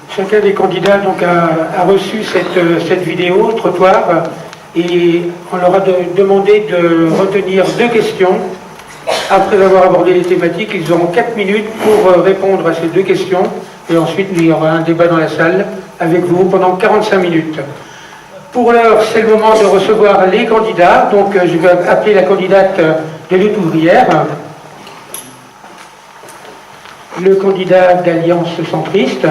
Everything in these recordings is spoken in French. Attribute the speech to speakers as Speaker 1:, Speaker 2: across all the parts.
Speaker 1: Chacun des candidats donc, a reçu cette vidéo trottoir et on leur a demandé de retenir 2 questions. Après avoir abordé les thématiques, ils auront 4 minutes pour répondre à ces 2 questions et ensuite il y aura un débat dans la salle avec vous pendant 45 minutes. Pour l'heure, c'est le moment de recevoir les candidats. Donc je vais appeler la candidate de lutte ouvrière, le candidat d'Alliance centriste,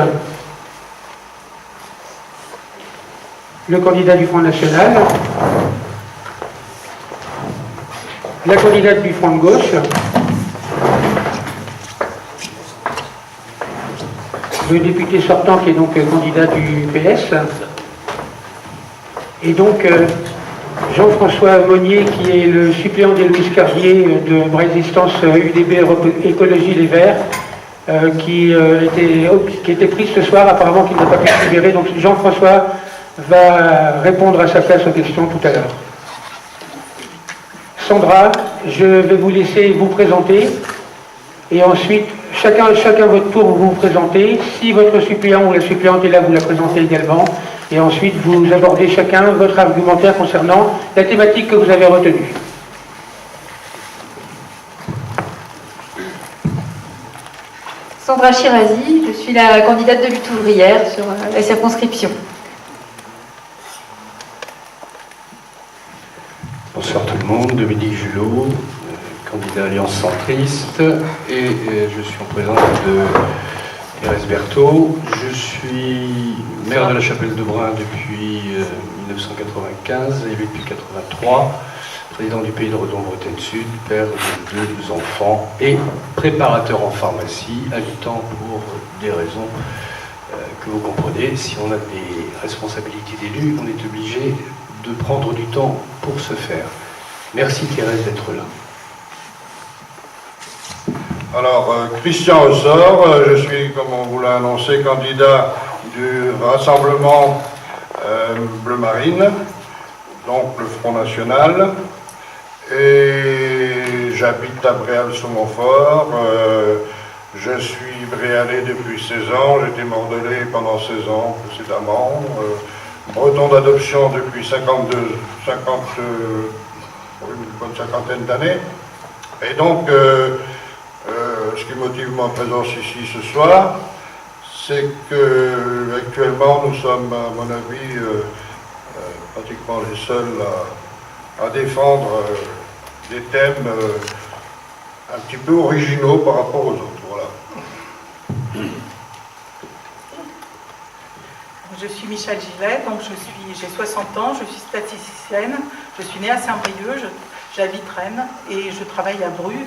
Speaker 1: le candidat du Front National, la candidate du Front de gauche, le député sortant qui est donc candidat du PS, et donc Jean-François Monnier qui est le suppléant d'Héloïse Carrier de Résistance UDB Écologie Les Verts, qui était pris ce soir, apparemment qu'il n'a pas pu se libérer. Donc Jean-François va répondre à sa place aux questions tout à l'heure. Sandra, je vais vous laisser vous présenter et ensuite chacun votre tour vous vous présentez. Si votre suppléant ou la suppléante est là, vous la présentez également et ensuite vous abordez chacun votre argumentaire concernant la thématique que vous avez retenue.
Speaker 2: Sandra Chirazi, je suis la candidate de lutte ouvrière sur la circonscription.
Speaker 3: Bonsoir tout le monde, Dominique Julot, candidat Alliance centriste, et je suis en présence de Thérèse Berthaud. Je suis maire de la Chapelle-de-Brun depuis 1995, élu depuis 1983, président du Pays de Redon-Bretagne Sud, père de 2 enfants et préparateur en pharmacie, habitant pour des raisons que vous comprenez. Si on a des responsabilités d'élu, on est obligé de prendre du temps pour ce faire. Merci Thérèse d'être là.
Speaker 4: Alors, Christian Ressort, je suis, comme on vous l'a annoncé, candidat du Rassemblement Bleu Marine, donc le Front National, et j'habite à Bréal-sur-Montfort. Je suis bréalais depuis 16 ans, j'ai été mordelais pendant 16 ans précédemment. Breton d'adoption depuis une bonne cinquantaine d'années. Et donc, ce qui motive ma présence ici ce soir, c'est que actuellement nous sommes, à mon avis, pratiquement les seuls à défendre des thèmes un petit peu originaux par rapport aux autres. Voilà.
Speaker 5: Je suis Michel Gillet, donc j'ai 60 ans, je suis statisticienne, je suis née à Saint-Brieuc, j'habite Rennes et je travaille à Bru.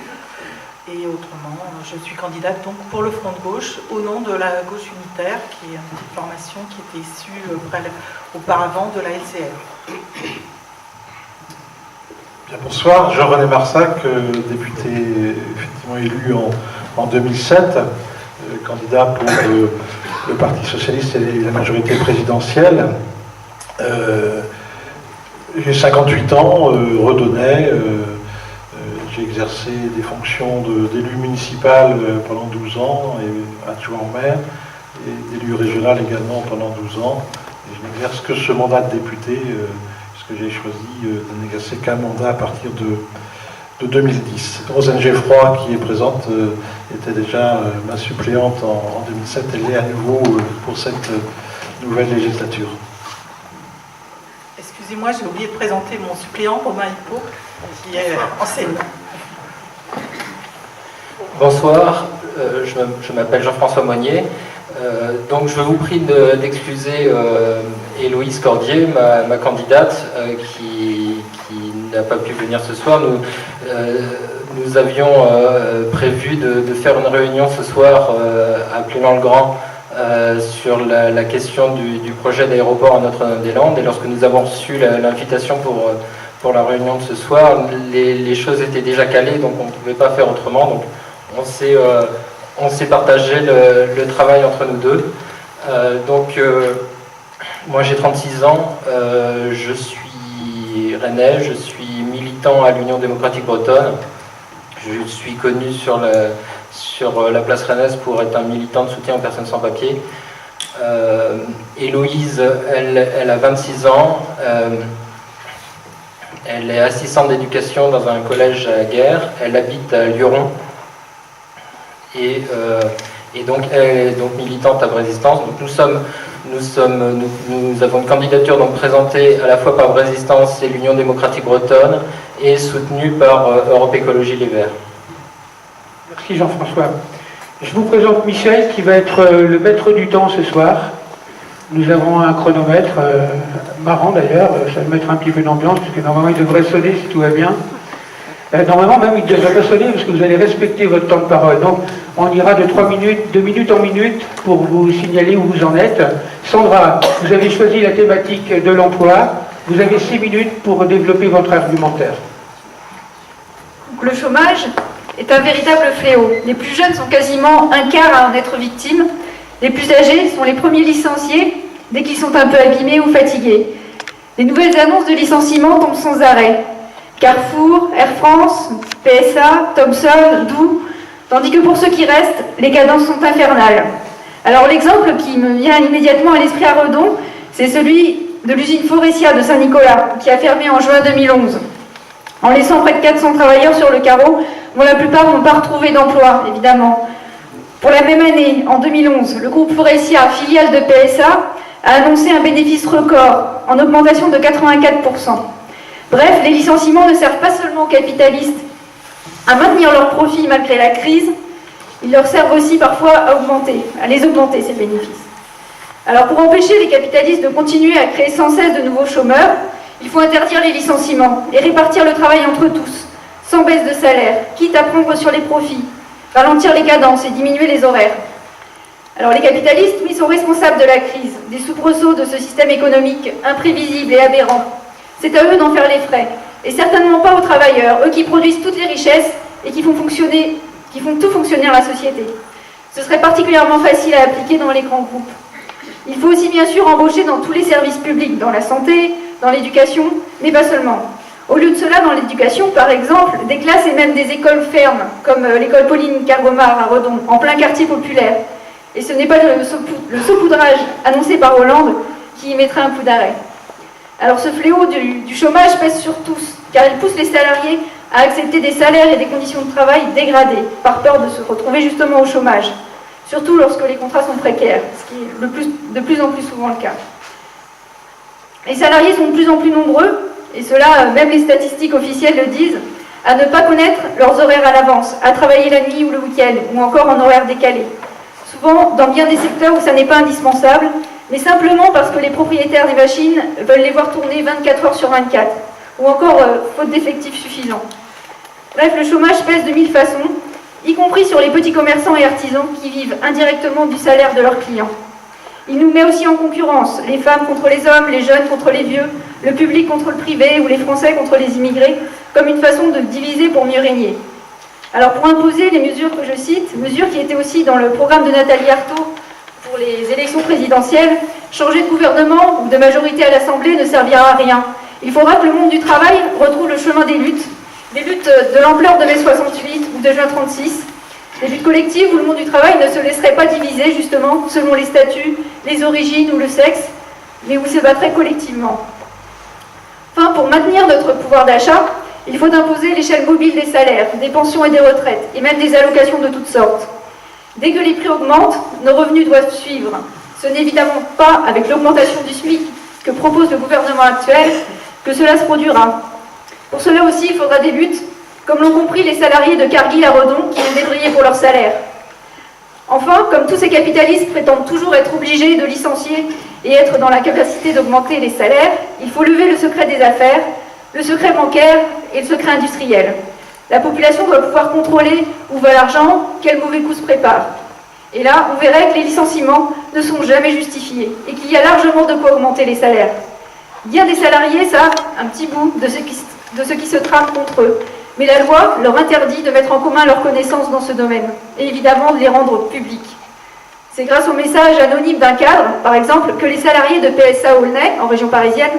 Speaker 5: Et autrement, je suis candidate donc pour le Front de gauche au nom de la gauche unitaire, qui est une petite formation qui était issue auparavant de la LCR.
Speaker 6: Bien, bonsoir, Jean-René Marsac, député effectivement élu en 2007, candidat pour le Parti Socialiste et la majorité présidentielle. J'ai 58 ans, redonnais. J'ai exercé des fonctions d'élu municipal pendant 12 ans, et adjoint au maire, et d'élu régional également pendant 12 ans. Et je n'exerce que ce mandat de député, puisque j'ai choisi de n'exercer qu'un mandat à partir de 2010. Rosane Geffroy, qui est présente, était déjà ma suppléante en 2007. Elle est à nouveau pour cette nouvelle législature.
Speaker 5: Excusez-moi, j'ai oublié de présenter mon suppléant, Romain Hippo, qui est enseignant.
Speaker 7: Bonsoir, je m'appelle Jean-François Monnier. Donc je vous prie d'excuser Héloïse Cordier, ma candidate, qui n'a pas pu venir ce soir. Nous avions prévu de faire une réunion ce soir à Plément-le-Grand sur la question du projet d'aéroport à Notre-Dame-des-Landes. Et lorsque nous avons reçu l'invitation pour la réunion de ce soir, les choses étaient déjà calées, donc on ne pouvait pas faire autrement. Donc on s'est partagé le travail entre nous deux. Moi j'ai 36 ans, je suis rennais, je suis militant à l'Union démocratique bretonne. Je suis connu sur la place rennaise pour être un militant de soutien aux personnes sans papier. Héloïse, elle a 26 ans. Elle est assistante d'éducation dans un collège à Guerre. Elle habite à Lyon. Et donc, elle est donc militante à Brésistance. Donc nous avons une candidature donc présentée à la fois par Brésistance et l'Union démocratique bretonne et soutenue par Europe Écologie Les Verts.
Speaker 1: Merci Jean-François. Je vous présente Michel qui va être le maître du temps ce soir. Nous avons un chronomètre, marrant d'ailleurs, ça va mettre un petit peu d'ambiance, puisque normalement il devrait sonner si tout va bien. Normalement même il ne devrait pas sonner parce que vous allez respecter votre temps de parole. Donc on ira de 3 minutes, de minute en minute pour vous signaler où vous en êtes. Sandra, vous avez choisi la thématique de l'emploi. Vous avez 6 minutes pour développer votre argumentaire.
Speaker 2: Donc, le chômage est un véritable fléau. Les plus jeunes sont quasiment un quart à en être victimes. Les plus âgés sont les premiers licenciés dès qu'ils sont un peu abîmés ou fatigués. Les nouvelles annonces de licenciement tombent sans arrêt. Carrefour, Air France, PSA, Thomson, Doux, tandis que pour ceux qui restent, les cadences sont infernales. Alors l'exemple qui me vient immédiatement à l'esprit à Redon, c'est celui de l'usine Forestia de Saint-Nicolas, qui a fermé en juin 2011, en laissant près de 400 travailleurs sur le carreau, dont la plupart n'ont pas retrouvé d'emploi, évidemment. Pour la même année, en 2011, le groupe Forestia, filiale de PSA, a annoncé un bénéfice record, en augmentation de 84%. Bref, les licenciements ne servent pas seulement aux capitalistes à maintenir leurs profits malgré la crise, ils leur servent aussi parfois à les augmenter, ces bénéfices. Alors pour empêcher les capitalistes de continuer à créer sans cesse de nouveaux chômeurs, il faut interdire les licenciements et répartir le travail entre tous, sans baisse de salaire, quitte à prendre sur les profits, ralentir les cadences et diminuer les horaires. Alors les capitalistes, oui, sont responsables de la crise, des soubresauts de ce système économique imprévisible et aberrant. C'est à eux d'en faire les frais, et certainement pas aux travailleurs, eux qui produisent toutes les richesses et qui font tout fonctionner dans la société. Ce serait particulièrement facile à appliquer dans les grands groupes. Il faut aussi bien sûr embaucher dans tous les services publics, dans la santé, dans l'éducation, mais pas seulement. Au lieu de cela, dans l'éducation, par exemple, des classes et même des écoles ferment, comme l'école Pauline Cargomar à Redon, en plein quartier populaire. Et ce n'est pas le saupoudrage annoncé par Hollande qui y mettrait un coup d'arrêt. Alors ce fléau du chômage pèse sur tous, car il pousse les salariés à accepter des salaires et des conditions de travail dégradées, par peur de se retrouver justement au chômage, surtout lorsque les contrats sont précaires, ce qui est de plus en plus souvent le cas. Les salariés sont de plus en plus nombreux, et cela, même les statistiques officielles le disent, à ne pas connaître leurs horaires à l'avance, à travailler la nuit ou le week-end, ou encore en horaire décalé. Souvent dans bien des secteurs où ça n'est pas indispensable, mais simplement parce que les propriétaires des machines veulent les voir tourner 24 heures sur 24, ou encore faute d'effectifs suffisants. Bref, le chômage pèse de 1000 façons, y compris sur les petits commerçants et artisans qui vivent indirectement du salaire de leurs clients. Il nous met aussi en concurrence, les femmes contre les hommes, les jeunes contre les vieux, le public contre le privé ou les Français contre les immigrés, comme une façon de diviser pour mieux régner. Alors pour imposer les mesures que je cite, mesures qui étaient aussi dans le programme de Nathalie Arthaud pour les élections présidentielles, changer de gouvernement ou de majorité à l'Assemblée ne servira à rien. Il faudra que le monde du travail retrouve le chemin des luttes de l'ampleur de mai 68 ou de juin 36, des luttes collectives où le monde du travail ne se laisserait pas diviser justement selon les statuts, les origines ou le sexe, mais où il se battrait collectivement. Enfin, pour maintenir notre pouvoir d'achat, il faut imposer l'échelle mobile des salaires, des pensions et des retraites, et même des allocations de toutes sortes. Dès que les prix augmentent, nos revenus doivent suivre. Ce n'est évidemment pas avec l'augmentation du SMIC que propose le gouvernement actuel que cela se produira. Pour cela aussi, il faudra des luttes, comme l'ont compris les salariés de Cargill à Redon qui ont débrayé pour leur salaire. Enfin, comme tous ces capitalistes prétendent toujours être obligés de licencier et être dans la capacité d'augmenter les salaires, il faut lever le secret des affaires, le secret bancaire et le secret industriel. La population doit pouvoir contrôler où va l'argent, quel mauvais coup se prépare. Et là, on verrait que les licenciements ne sont jamais justifiés et qu'il y a largement de quoi augmenter les salaires. Bien des salariés savent un petit bout de ce qui se trame contre eux, mais la loi leur interdit de mettre en commun leurs connaissances dans ce domaine et évidemment de les rendre publiques. C'est grâce au message anonyme d'un cadre, par exemple, que les salariés de PSA Aulnay, en région parisienne,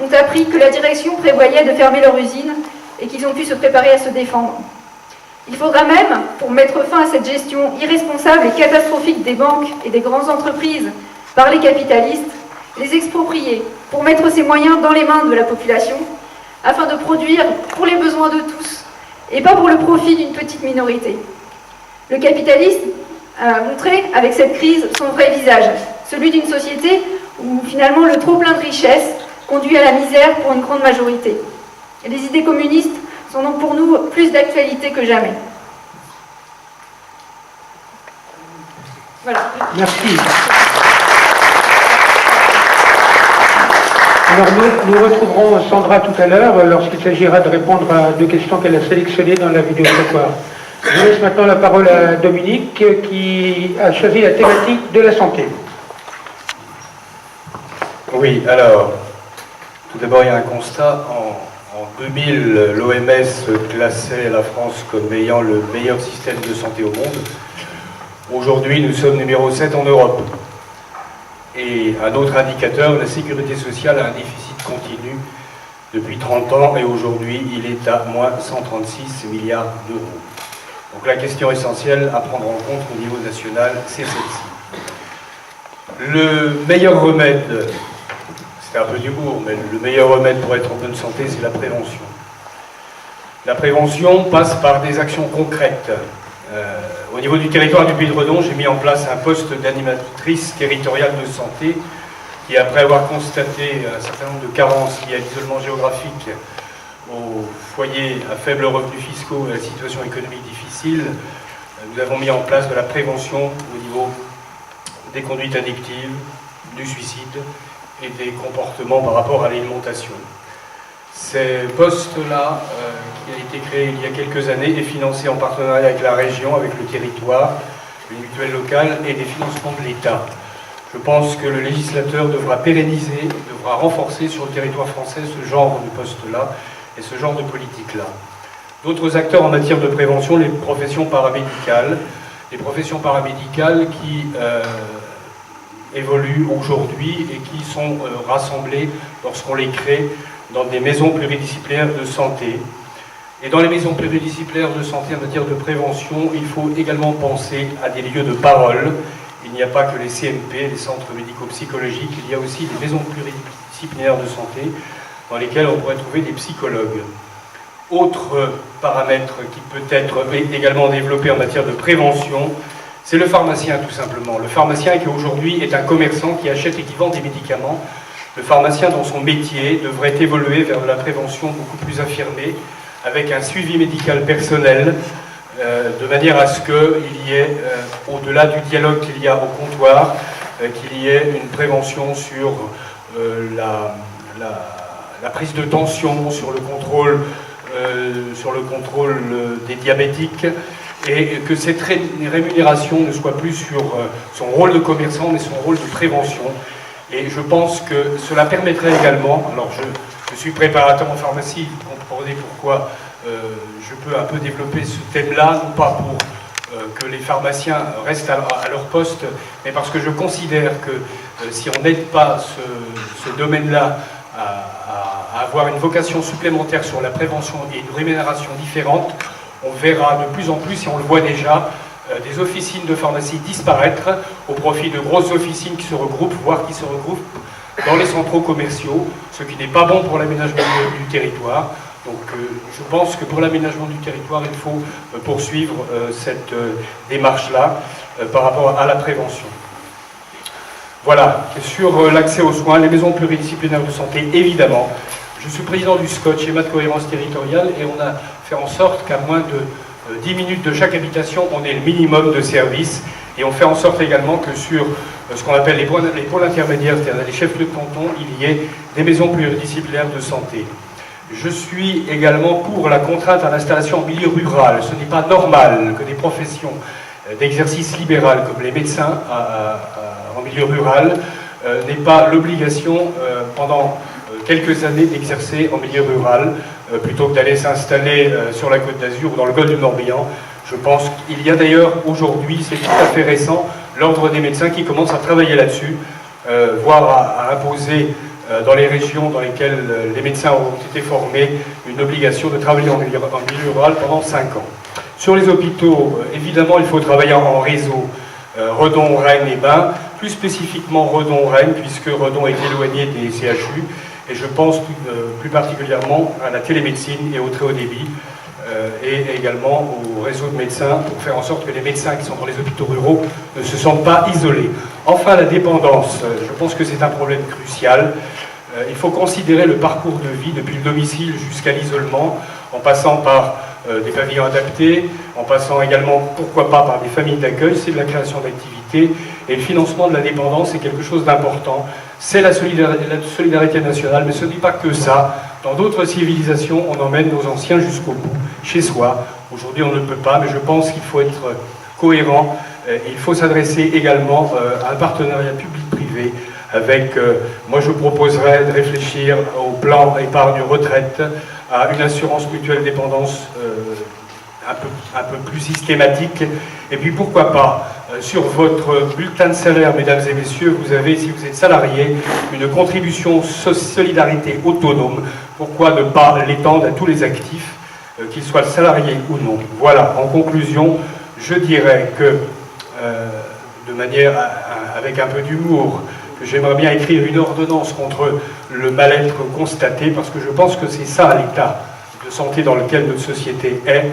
Speaker 2: ont appris que la direction prévoyait de fermer leur usine et qu'ils ont pu se préparer à se défendre. Il faudra même, pour mettre fin à cette gestion irresponsable et catastrophique des banques et des grandes entreprises par les capitalistes, les exproprier pour mettre ces moyens dans les mains de la population, afin de produire pour les besoins de tous et pas pour le profit d'une petite minorité. Le capitalisme a montré avec cette crise son vrai visage, celui d'une société où finalement le trop-plein de richesses conduit à la misère pour une grande majorité. Et les idées communistes sont donc pour nous plus d'actualité que jamais. Voilà.
Speaker 1: Merci. Alors nous retrouverons Sandra tout à l'heure lorsqu'il s'agira de répondre à 2 questions qu'elle a sélectionnées dans la vidéo trottoir. Je laisse maintenant la parole à Dominique qui a choisi la thématique de la santé.
Speaker 3: Oui, alors, tout d'abord il y a un constat. En 2000, l'OMS classait la France comme ayant le meilleur système de santé au monde. Aujourd'hui, nous sommes numéro 7 en Europe. Et un autre indicateur, la sécurité sociale a un déficit continu depuis 30 ans et aujourd'hui il est à moins 136 milliards d'euros. Donc la question essentielle à prendre en compte au niveau national, c'est celle-ci. Le meilleur remède, c'est un peu d'humour, mais le meilleur remède pour être en bonne santé, c'est la prévention. La prévention passe par des actions concrètes. Au niveau du territoire du Puy-de-Redon, j'ai mis en place un poste d'animatrice territoriale de santé qui, après avoir constaté un certain nombre de carences liées à l'isolement géographique, aux foyers à faible revenu fiscaux et à la situation économique difficile, nous avons mis en place de la prévention au niveau des conduites addictives, du suicide et des comportements par rapport à l'alimentation. Ces postes-là, qui a été créé il y a quelques années, est financé en partenariat avec la région, avec le territoire, une mutuelle locale et des financements de l'État. Je pense que le législateur devra pérenniser, devra renforcer sur le territoire français ce genre de postes-là et ce genre de politique-là. D'autres acteurs en matière de prévention, les professions paramédicales. Les professions paramédicales qui évoluent aujourd'hui et qui sont rassemblées lorsqu'on les crée dans des maisons pluridisciplinaires de santé. Et dans les maisons pluridisciplinaires de santé en matière de prévention, il faut également penser à des lieux de parole. Il n'y a pas que les CMP, les centres médico-psychologiques, il y a aussi des maisons pluridisciplinaires de santé dans lesquelles on pourrait trouver des psychologues. Autre paramètre qui peut être également développé en matière de prévention, c'est le pharmacien tout simplement. Le pharmacien qui aujourd'hui est un commerçant qui achète et qui vend des médicaments. Le pharmacien dans son métier devrait évoluer vers de la prévention beaucoup plus affirmée, avec un suivi médical personnel, de manière à ce qu'il y ait, au-delà du dialogue qu'il y a au comptoir, qu'il y ait une prévention sur la prise de tension, sur le contrôle des diabétiques, et que cette rémunération ne soit plus sur son rôle de commerçant, mais son rôle de prévention. Et je pense que cela permettrait également, alors je suis préparateur en pharmacie, vous comprenez pourquoi je peux un peu développer ce thème-là, non pas pour que les pharmaciens restent à leur poste, mais parce que je considère que si on n'aide pas ce domaine-là à avoir une vocation supplémentaire sur la prévention et une rémunération différente, on verra de plus en plus, et on le voit déjà, des officines de pharmacie disparaître au profit de grosses officines qui se regroupent, voire qui se regroupent dans les centraux commerciaux, ce qui n'est pas bon pour l'aménagement du territoire. Donc je pense que pour l'aménagement du territoire, il faut poursuivre cette démarche-là par rapport à la prévention. Voilà, sur l'accès aux soins, les maisons pluridisciplinaires de santé, évidemment. Je suis président du SCOT, schéma de cohérence territoriale, et on a fait en sorte qu'à moins de 10 minutes de chaque habitation, on ait le minimum de services. Et on fait en sorte également que sur ce qu'on appelle les pôles intermédiaires, c'est-à-dire les chefs-lieux de canton, il y ait des maisons pluridisciplinaires de santé. Je suis également pour la contrainte à l'installation en milieu rural. Ce n'est pas normal que des professions d'exercice libéral comme les médecins en milieu rural n'aient pas l'obligation pendant quelques années d'exercer en milieu rural plutôt que d'aller s'installer sur la Côte d'Azur ou dans le golfe du Morbihan. Je pense qu'il y a d'ailleurs aujourd'hui, c'est tout à fait récent, l'ordre des médecins qui commence à travailler là-dessus, voire à imposer dans les régions dans lesquelles les médecins ont été formés une obligation de travailler en milieu rural pendant 5 ans. Sur les hôpitaux, évidemment, il faut travailler en réseau. Redon, Rennes et Bains, plus spécifiquement Redon-Rennes, puisque Redon est éloigné des CHU, et je pense plus particulièrement à la télémédecine et au très haut débit, et également au réseau de médecins, pour faire en sorte que les médecins qui sont dans les hôpitaux ruraux ne se sentent pas isolés. Enfin, la dépendance, je pense que c'est un problème crucial. Il faut considérer le parcours de vie, depuis le domicile jusqu'à l'isolement, en passant par des pavillons adaptés, en passant également, pourquoi pas, par des familles d'accueil. C'est de la création d'activités, et le financement de la dépendance est quelque chose d'important. C'est la solidarité nationale, mais ce n'est pas que ça. Dans d'autres civilisations, on emmène nos anciens jusqu'au bout, chez soi. Aujourd'hui, on ne peut pas, mais je pense qu'il faut être cohérent. Il faut s'adresser également à un partenariat public-privé avec, moi je proposerais de réfléchir au plan épargne-retraite, à une assurance mutuelle dépendance un peu plus systématique. Et puis pourquoi pas, sur votre bulletin de salaire, mesdames et messieurs, vous avez, si vous êtes salarié, une contribution solidarité autonome. Pourquoi ne pas l'étendre à tous les actifs, qu'ils soient salariés ou non? Voilà, en conclusion, je dirais que, de manière avec un peu d'humour, que j'aimerais bien écrire une ordonnance contre le mal-être constaté, parce que je pense que c'est ça l'état de santé dans lequel notre société est.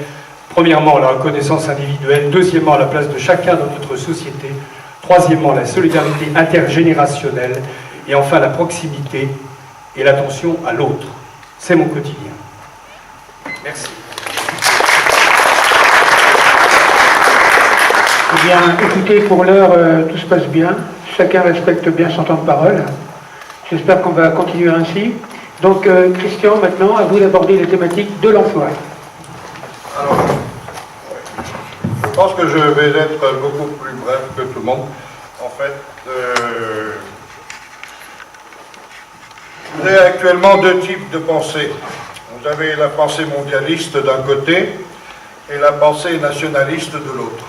Speaker 3: Premièrement, la reconnaissance individuelle. Deuxièmement, la place de chacun dans notre société. Troisièmement, la solidarité intergénérationnelle. Et enfin, la proximité et l'attention à l'autre. C'est mon quotidien. Merci.
Speaker 1: Eh bien, écoutez, pour l'heure, tout se passe bien. Chacun respecte bien son temps de parole. J'espère qu'on va continuer ainsi. Donc, Christian, maintenant, à vous d'aborder les thématiques de l'emploi.
Speaker 4: Alors, je pense que je vais être beaucoup plus bref que tout le monde. En fait, vous avez actuellement deux types de pensée. Vous avez la pensée mondialiste d'un côté et la pensée nationaliste de l'autre.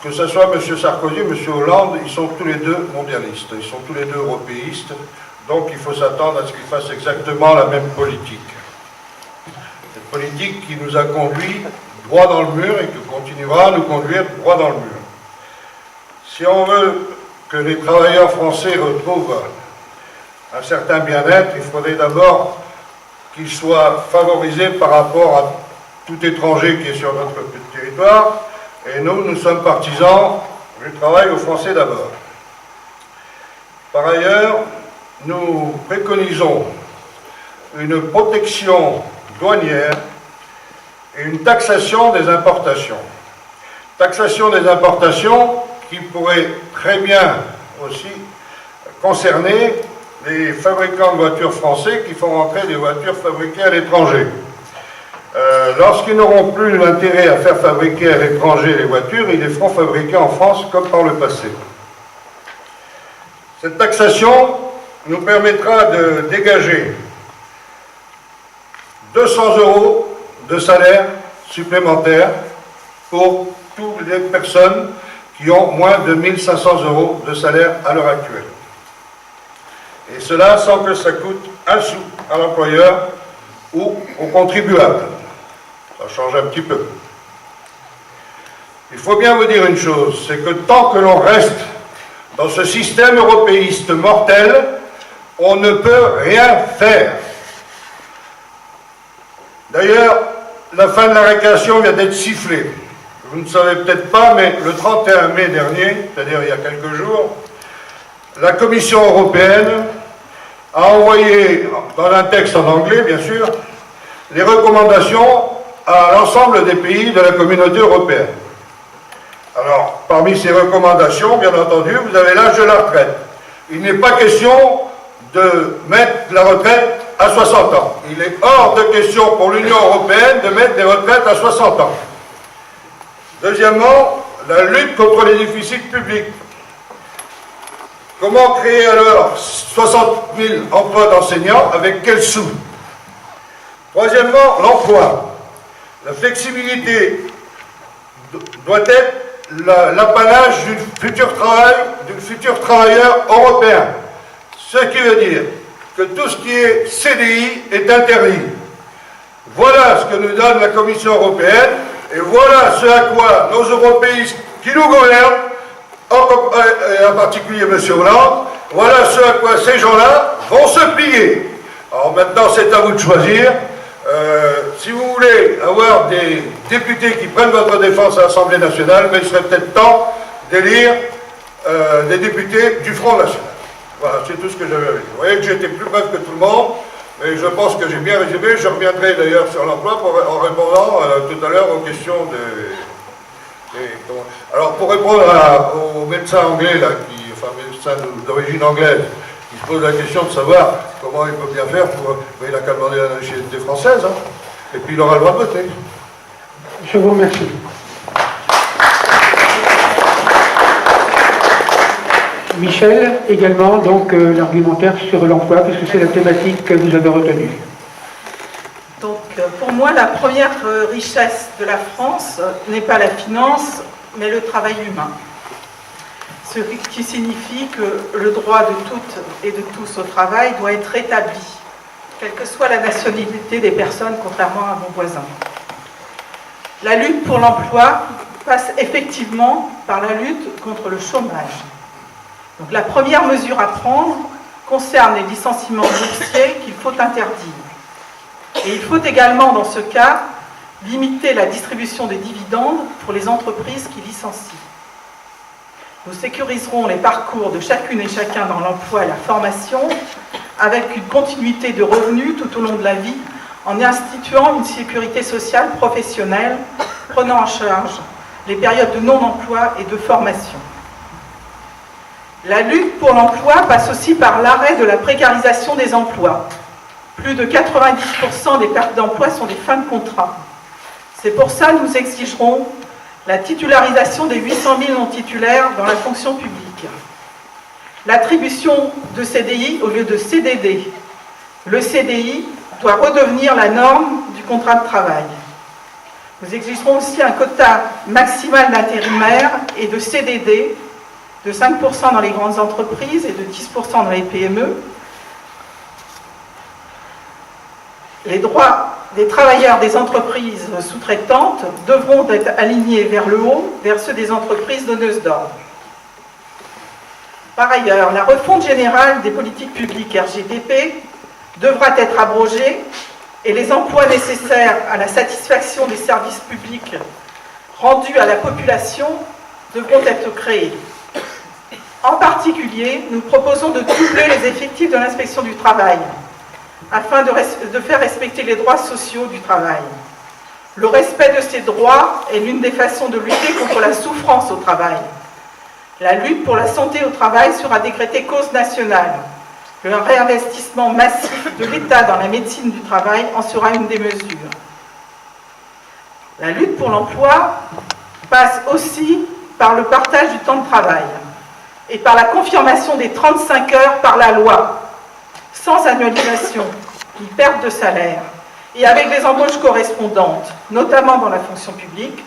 Speaker 4: Que ce soit M. Sarkozy, M. Hollande, ils sont tous les deux mondialistes, ils sont tous les deux européistes, donc il faut s'attendre à ce qu'ils fassent exactement la même politique. Cette politique qui nous a conduit droit dans le mur et qui continuera à nous conduire droit dans le mur. Si on veut que les travailleurs français retrouvent un certain bien-être, il faudrait d'abord qu'ils soient favorisés par rapport à tout étranger qui est sur notre territoire. Et nous sommes partisans du travail aux Français d'abord. Par ailleurs, nous préconisons une protection douanière et une taxation des importations. Taxation des importations qui pourrait très bien aussi concerner les fabricants de voitures français qui font rentrer des voitures fabriquées à l'étranger. Lorsqu'ils n'auront plus l'intérêt à faire fabriquer à l'étranger les voitures, ils les feront fabriquer en France comme par le passé. Cette taxation nous permettra de dégager 200 € de salaire supplémentaire pour toutes les personnes qui ont moins de 1 500 € de salaire à l'heure actuelle. Et cela sans que ça coûte un sou à l'employeur ou aux contribuables. Ça change un petit peu. Il faut bien vous dire une chose, c'est que tant que l'on reste dans ce système européiste mortel, on ne peut rien faire. D'ailleurs, la fin de la récréation vient d'être sifflée. Vous ne savez peut-être pas, mais le 31 mai dernier, c'est-à-dire il y a quelques jours, la Commission européenne a envoyé, dans un texte en anglais bien sûr, les recommandations à l'ensemble des pays de la communauté européenne. Alors, parmi ces recommandations, bien entendu, vous avez l'âge de la retraite. Il n'est pas question de mettre la retraite à 60 ans. Il est hors de question pour l'Union européenne de mettre des retraites à 60 ans. Deuxièmement, la lutte contre les déficits publics. Comment créer alors 60 000 emplois d'enseignants, avec quels sous? Troisièmement, l'emploi. La flexibilité doit être l'apanage du futur travailleur européen. Ce qui veut dire que tout ce qui est CDI est interdit. Voilà ce que nous donne la Commission européenne Et voilà ce à quoi nos européistes qui nous gouvernent, en particulier M. Hollande, voilà ce à quoi ces gens-là vont se plier. Alors maintenant, c'est à vous de choisir. Si vous voulez avoir des députés qui prennent votre défense à l'Assemblée nationale, mais il serait peut-être temps d'élire des députés du Front National. Voilà, c'est tout ce que j'avais à dire. Vous voyez que j'ai été plus bref que tout le monde, mais je pense que j'ai bien résumé. Je reviendrai d'ailleurs sur l'emploi en répondant tout à l'heure aux questions alors pour répondre aux médecins anglais, là, médecins d'origine anglaise, qui se posent la question de savoir comment il peut bien faire pour... il n'a qu'à demander la nationalité française, hein, et puis il aura le droit de voter.
Speaker 1: Je vous remercie. Michel, également, donc l'argumentaire sur l'emploi, puisque c'est la thématique que vous avez retenue.
Speaker 5: Donc, pour moi, la première richesse de la France n'est pas la finance, mais le travail humain. Ce qui signifie que le droit de toutes et de tous au travail doit être établi, quelle que soit la nationalité des personnes, contrairement à mon voisin. La lutte pour l'emploi passe effectivement par la lutte contre le chômage. Donc, la première mesure à prendre concerne les licenciements boursiers qu'il faut interdire. Et il faut également, dans ce cas, limiter la distribution des dividendes pour les entreprises qui licencient. Nous sécuriserons les parcours de chacune et chacun dans l'emploi et la formation, avec une continuité de revenus tout au long de la vie, en instituant une sécurité sociale professionnelle, prenant en charge les périodes de non-emploi et de formation. La lutte pour l'emploi passe aussi par l'arrêt de la précarisation des emplois. Plus de 90% des pertes d'emploi sont des fins de contrat. C'est pour ça que nous exigerons la titularisation des 800 000 non-titulaires dans la fonction publique. L'attribution de CDI au lieu de CDD. Le CDI doit redevenir la norme du contrat de travail. Nous exigerons aussi un quota maximal d'intérimaires et de CDD de 5% dans les grandes entreprises et de 10% dans les PME. Les droits des travailleurs des entreprises sous-traitantes devront être alignés vers le haut, vers ceux des entreprises donneuses d'ordre. Par ailleurs, la refonte générale des politiques publiques RGPP devra être abrogée et les emplois nécessaires à la satisfaction des services publics rendus à la population devront être créés. En particulier, nous proposons de doubler les effectifs de l'inspection du travail afin de faire respecter les droits sociaux du travail. Le respect de ces droits est l'une des façons de lutter contre la souffrance au travail. La lutte pour la santé au travail sera décrétée cause nationale. Le réinvestissement massif de l'État dans la médecine du travail en sera une des mesures. La lutte pour l'emploi passe aussi par le partage du temps de travail et par la confirmation des 35 heures par la loi, sans annualisation, ni perte de salaire, et avec des embauches correspondantes, notamment dans la fonction publique,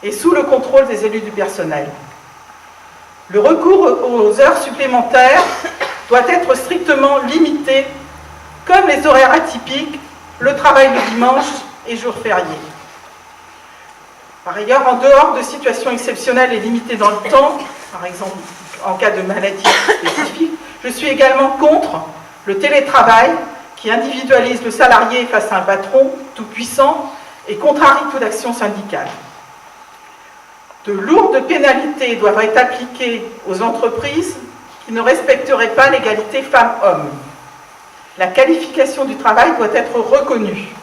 Speaker 5: et sous le contrôle des élus du personnel. Le recours aux heures supplémentaires doit être strictement limité, comme les horaires atypiques, le travail le dimanche et jours fériés. Par ailleurs, en dehors de situations exceptionnelles et limitées dans le temps, par exemple en cas de maladie spécifique, je suis également contre le télétravail qui individualise le salarié face à un patron tout-puissant et contrarie toute action syndicale. De lourdes pénalités doivent être appliquées aux entreprises qui ne respecteraient pas l'égalité femmes-hommes. La qualification du travail doit être reconnue.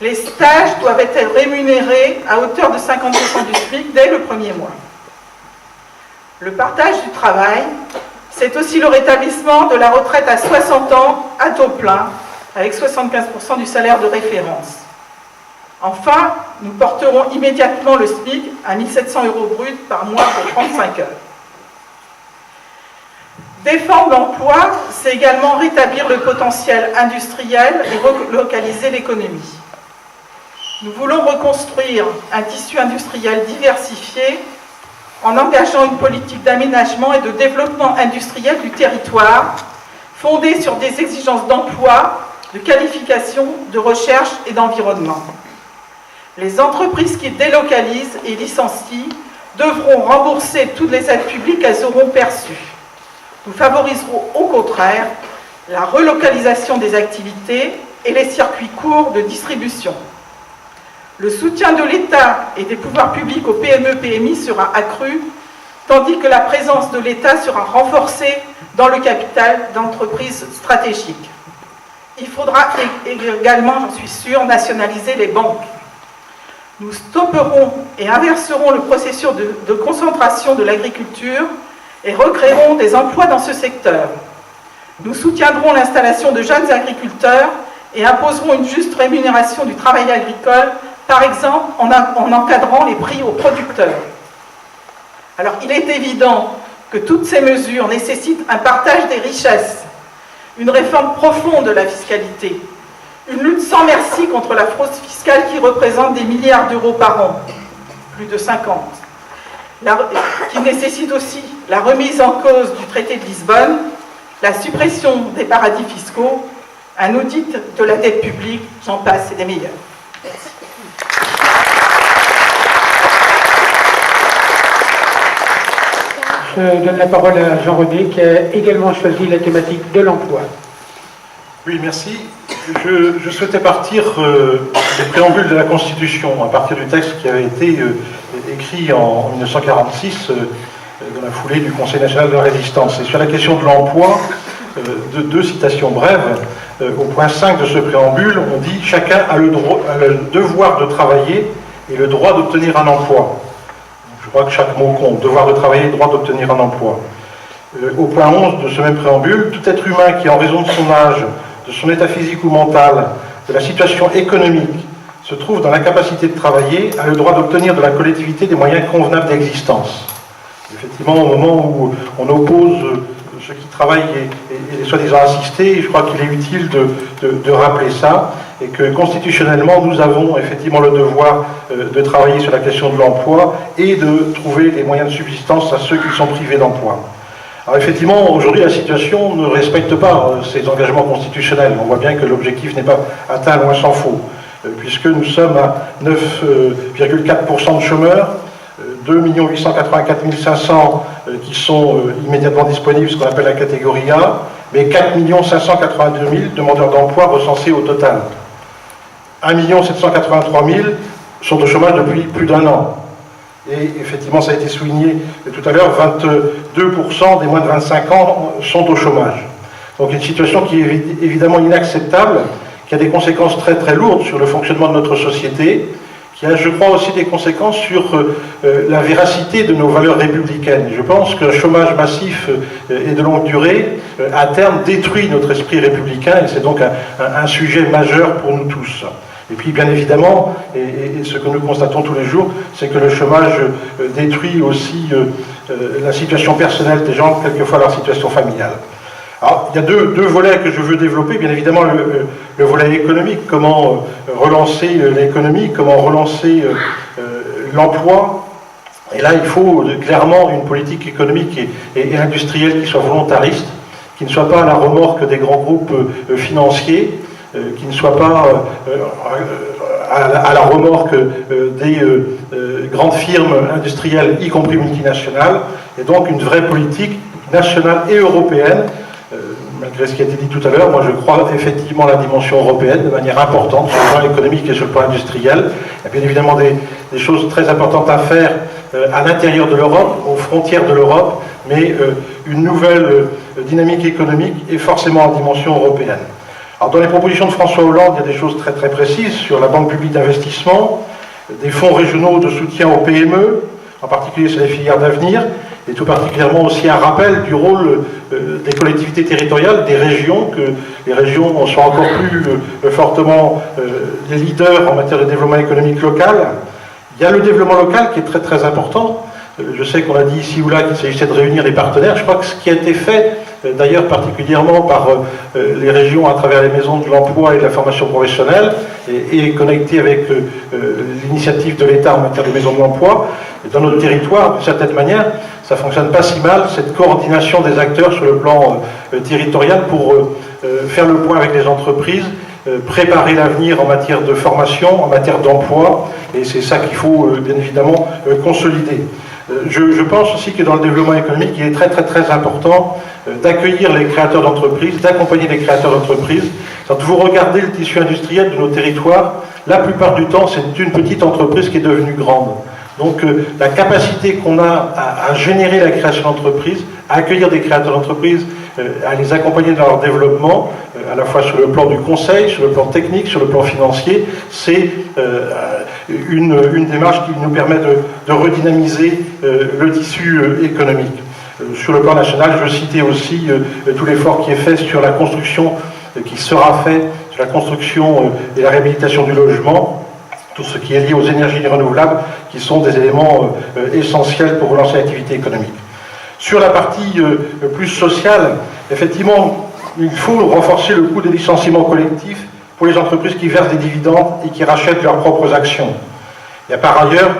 Speaker 5: Les stages doivent être rémunérés à hauteur de 50% du SMIC dès le premier mois. Le partage du travail, c'est aussi le rétablissement de la retraite à 60 ans à taux plein, avec 75% du salaire de référence. Enfin, nous porterons immédiatement le SMIC à 1 700 € brut par mois pour 35 heures. Défendre l'emploi, c'est également rétablir le potentiel industriel et relocaliser l'économie. Nous voulons reconstruire un tissu industriel diversifié en engageant une politique d'aménagement et de développement industriel du territoire fondée sur des exigences d'emploi, de qualification, de recherche et d'environnement. Les entreprises qui délocalisent et licencient devront rembourser toutes les aides publiques qu'elles auront perçues. Nous favoriserons au contraire la relocalisation des activités et les circuits courts de distribution. Le soutien de l'État et des pouvoirs publics aux PME-PMI sera accru, tandis que la présence de l'État sera renforcée dans le capital d'entreprises stratégiques. Il faudra également, j'en suis sûre, nationaliser les banques. Nous stopperons et inverserons le processus de concentration de l'agriculture et recréerons des emplois dans ce secteur. Nous soutiendrons l'installation de jeunes agriculteurs et imposerons une juste rémunération du travail agricole, par exemple en encadrant les prix aux producteurs. Alors, il est évident que toutes ces mesures nécessitent un partage des richesses, une réforme profonde de la fiscalité, une lutte sans merci contre la fraude fiscale qui représente des milliards d'euros par an, plus de 50, qui nécessite aussi la remise en cause du traité de Lisbonne, la suppression des paradis fiscaux, un audit de la dette publique, j'en passe, et des meilleurs. Merci.
Speaker 1: Je donne la parole à Jean-René qui a également choisi la thématique de l'emploi.
Speaker 6: Oui, merci. Je souhaitais partir des préambules de la Constitution, à partir du texte qui avait été écrit en 1946 dans la foulée du Conseil national de la résistance. Et sur la question de l'emploi, deux citations brèves. Au point 5 de ce préambule, on dit « Chacun a le devoir de travailler et le droit d'obtenir un emploi ». Je crois que chaque mot compte. Devoir de travailler, droit d'obtenir un emploi. Au point 11 de ce même préambule, tout être humain qui, en raison de son âge, de son état physique ou mental, de la situation économique, se trouve dans l'incapacité de travailler, a le droit d'obtenir de la collectivité des moyens convenables d'existence. Effectivement, au moment où on oppose ceux qui travaillent et les soi-disant assistés, je crois qu'il est utile de rappeler ça, et que constitutionnellement, nous avons effectivement le devoir de travailler sur la question de l'emploi et de trouver les moyens de subsistance à ceux qui sont privés d'emploi. Alors effectivement, aujourd'hui, la situation ne respecte pas ces engagements constitutionnels. On voit bien que l'objectif n'est pas atteint, loin s'en faut, puisque nous sommes à 9,4% de chômeurs, 2 884 500 qui sont immédiatement disponibles, ce qu'on appelle la catégorie A, mais 4 582 000 demandeurs d'emploi recensés au total. 1 783 000 sont au chômage depuis plus d'un an. Et effectivement, ça a été souligné tout à l'heure, 22% des moins de 25 ans sont au chômage. Donc une situation qui est évidemment inacceptable, qui a des conséquences très très lourdes sur le fonctionnement de notre société, qui a, je crois, aussi des conséquences sur la véracité de nos valeurs républicaines. Je pense qu'un chômage massif et de longue durée, à terme, détruit notre esprit républicain, et c'est donc un sujet majeur pour nous tous. Et puis, bien évidemment, et ce que nous constatons tous les jours, c'est que le chômage détruit aussi la situation personnelle des gens, quelquefois leur situation familiale. Alors, il y a deux volets que je veux développer. Bien évidemment, le volet économique, comment relancer l'économie, comment relancer l'emploi. Et là, il faut clairement une politique économique et industrielle qui soit volontariste, qui ne soit pas à la remorque des grands groupes financiers, qui ne soit pas à la remorque des grandes firmes industrielles, y compris multinationales, et donc une vraie politique nationale et européenne. Malgré ce qui a été dit tout à l'heure, moi je crois effectivement à la dimension européenne de manière importante sur le plan économique et sur le plan industriel. Il y a bien évidemment des choses très importantes à faire à l'intérieur de l'Europe, aux frontières de l'Europe, mais une nouvelle dynamique économique est forcément en dimension européenne. Alors dans les propositions de François Hollande, il y a des choses très très précises sur la Banque publique d'investissement, des fonds régionaux de soutien aux PME, en particulier sur les filières d'avenir, et tout particulièrement aussi un rappel du rôle des collectivités territoriales, des régions, que les régions soient encore plus fortement les leaders en matière de développement économique local. Il y a le développement local qui est très très important. Je sais qu'on a dit ici ou là qu'il s'agissait de réunir des partenaires. Je crois que ce qui a été fait, d'ailleurs particulièrement par les régions à travers les maisons de l'emploi et de la formation professionnelle, et connecté avec l'initiative de l'État en matière de maisons de l'emploi, dans notre territoire, d'une certaine manière, ça ne fonctionne pas si mal, cette coordination des acteurs sur le plan territorial pour faire le point avec les entreprises préparer l'avenir en matière de formation, en matière d'emploi, et c'est ça qu'il faut bien évidemment consolider. Je pense aussi que dans le développement économique, il est très très très important d'accueillir les créateurs d'entreprises, d'accompagner les créateurs d'entreprises. Quand vous regardez le tissu industriel de nos territoires, la plupart du temps, c'est une petite entreprise qui est devenue grande. Donc la capacité qu'on a à générer la création d'entreprises, à accueillir des créateurs d'entreprises, à les accompagner dans leur développement, à la fois sur le plan du conseil, sur le plan technique, sur le plan financier, c'est une démarche qui nous permet de redynamiser le tissu économique. Sur le plan national, je citais aussi tout l'effort qui est fait sur la construction, qui sera fait sur la construction et la réhabilitation du logement, tout ce qui est lié aux énergies renouvelables, qui sont des éléments essentiels pour relancer l'activité économique. Sur la partie plus sociale, effectivement, il faut renforcer le coût des licenciements collectifs pour les entreprises qui versent des dividendes et qui rachètent leurs propres actions. Il y a par ailleurs,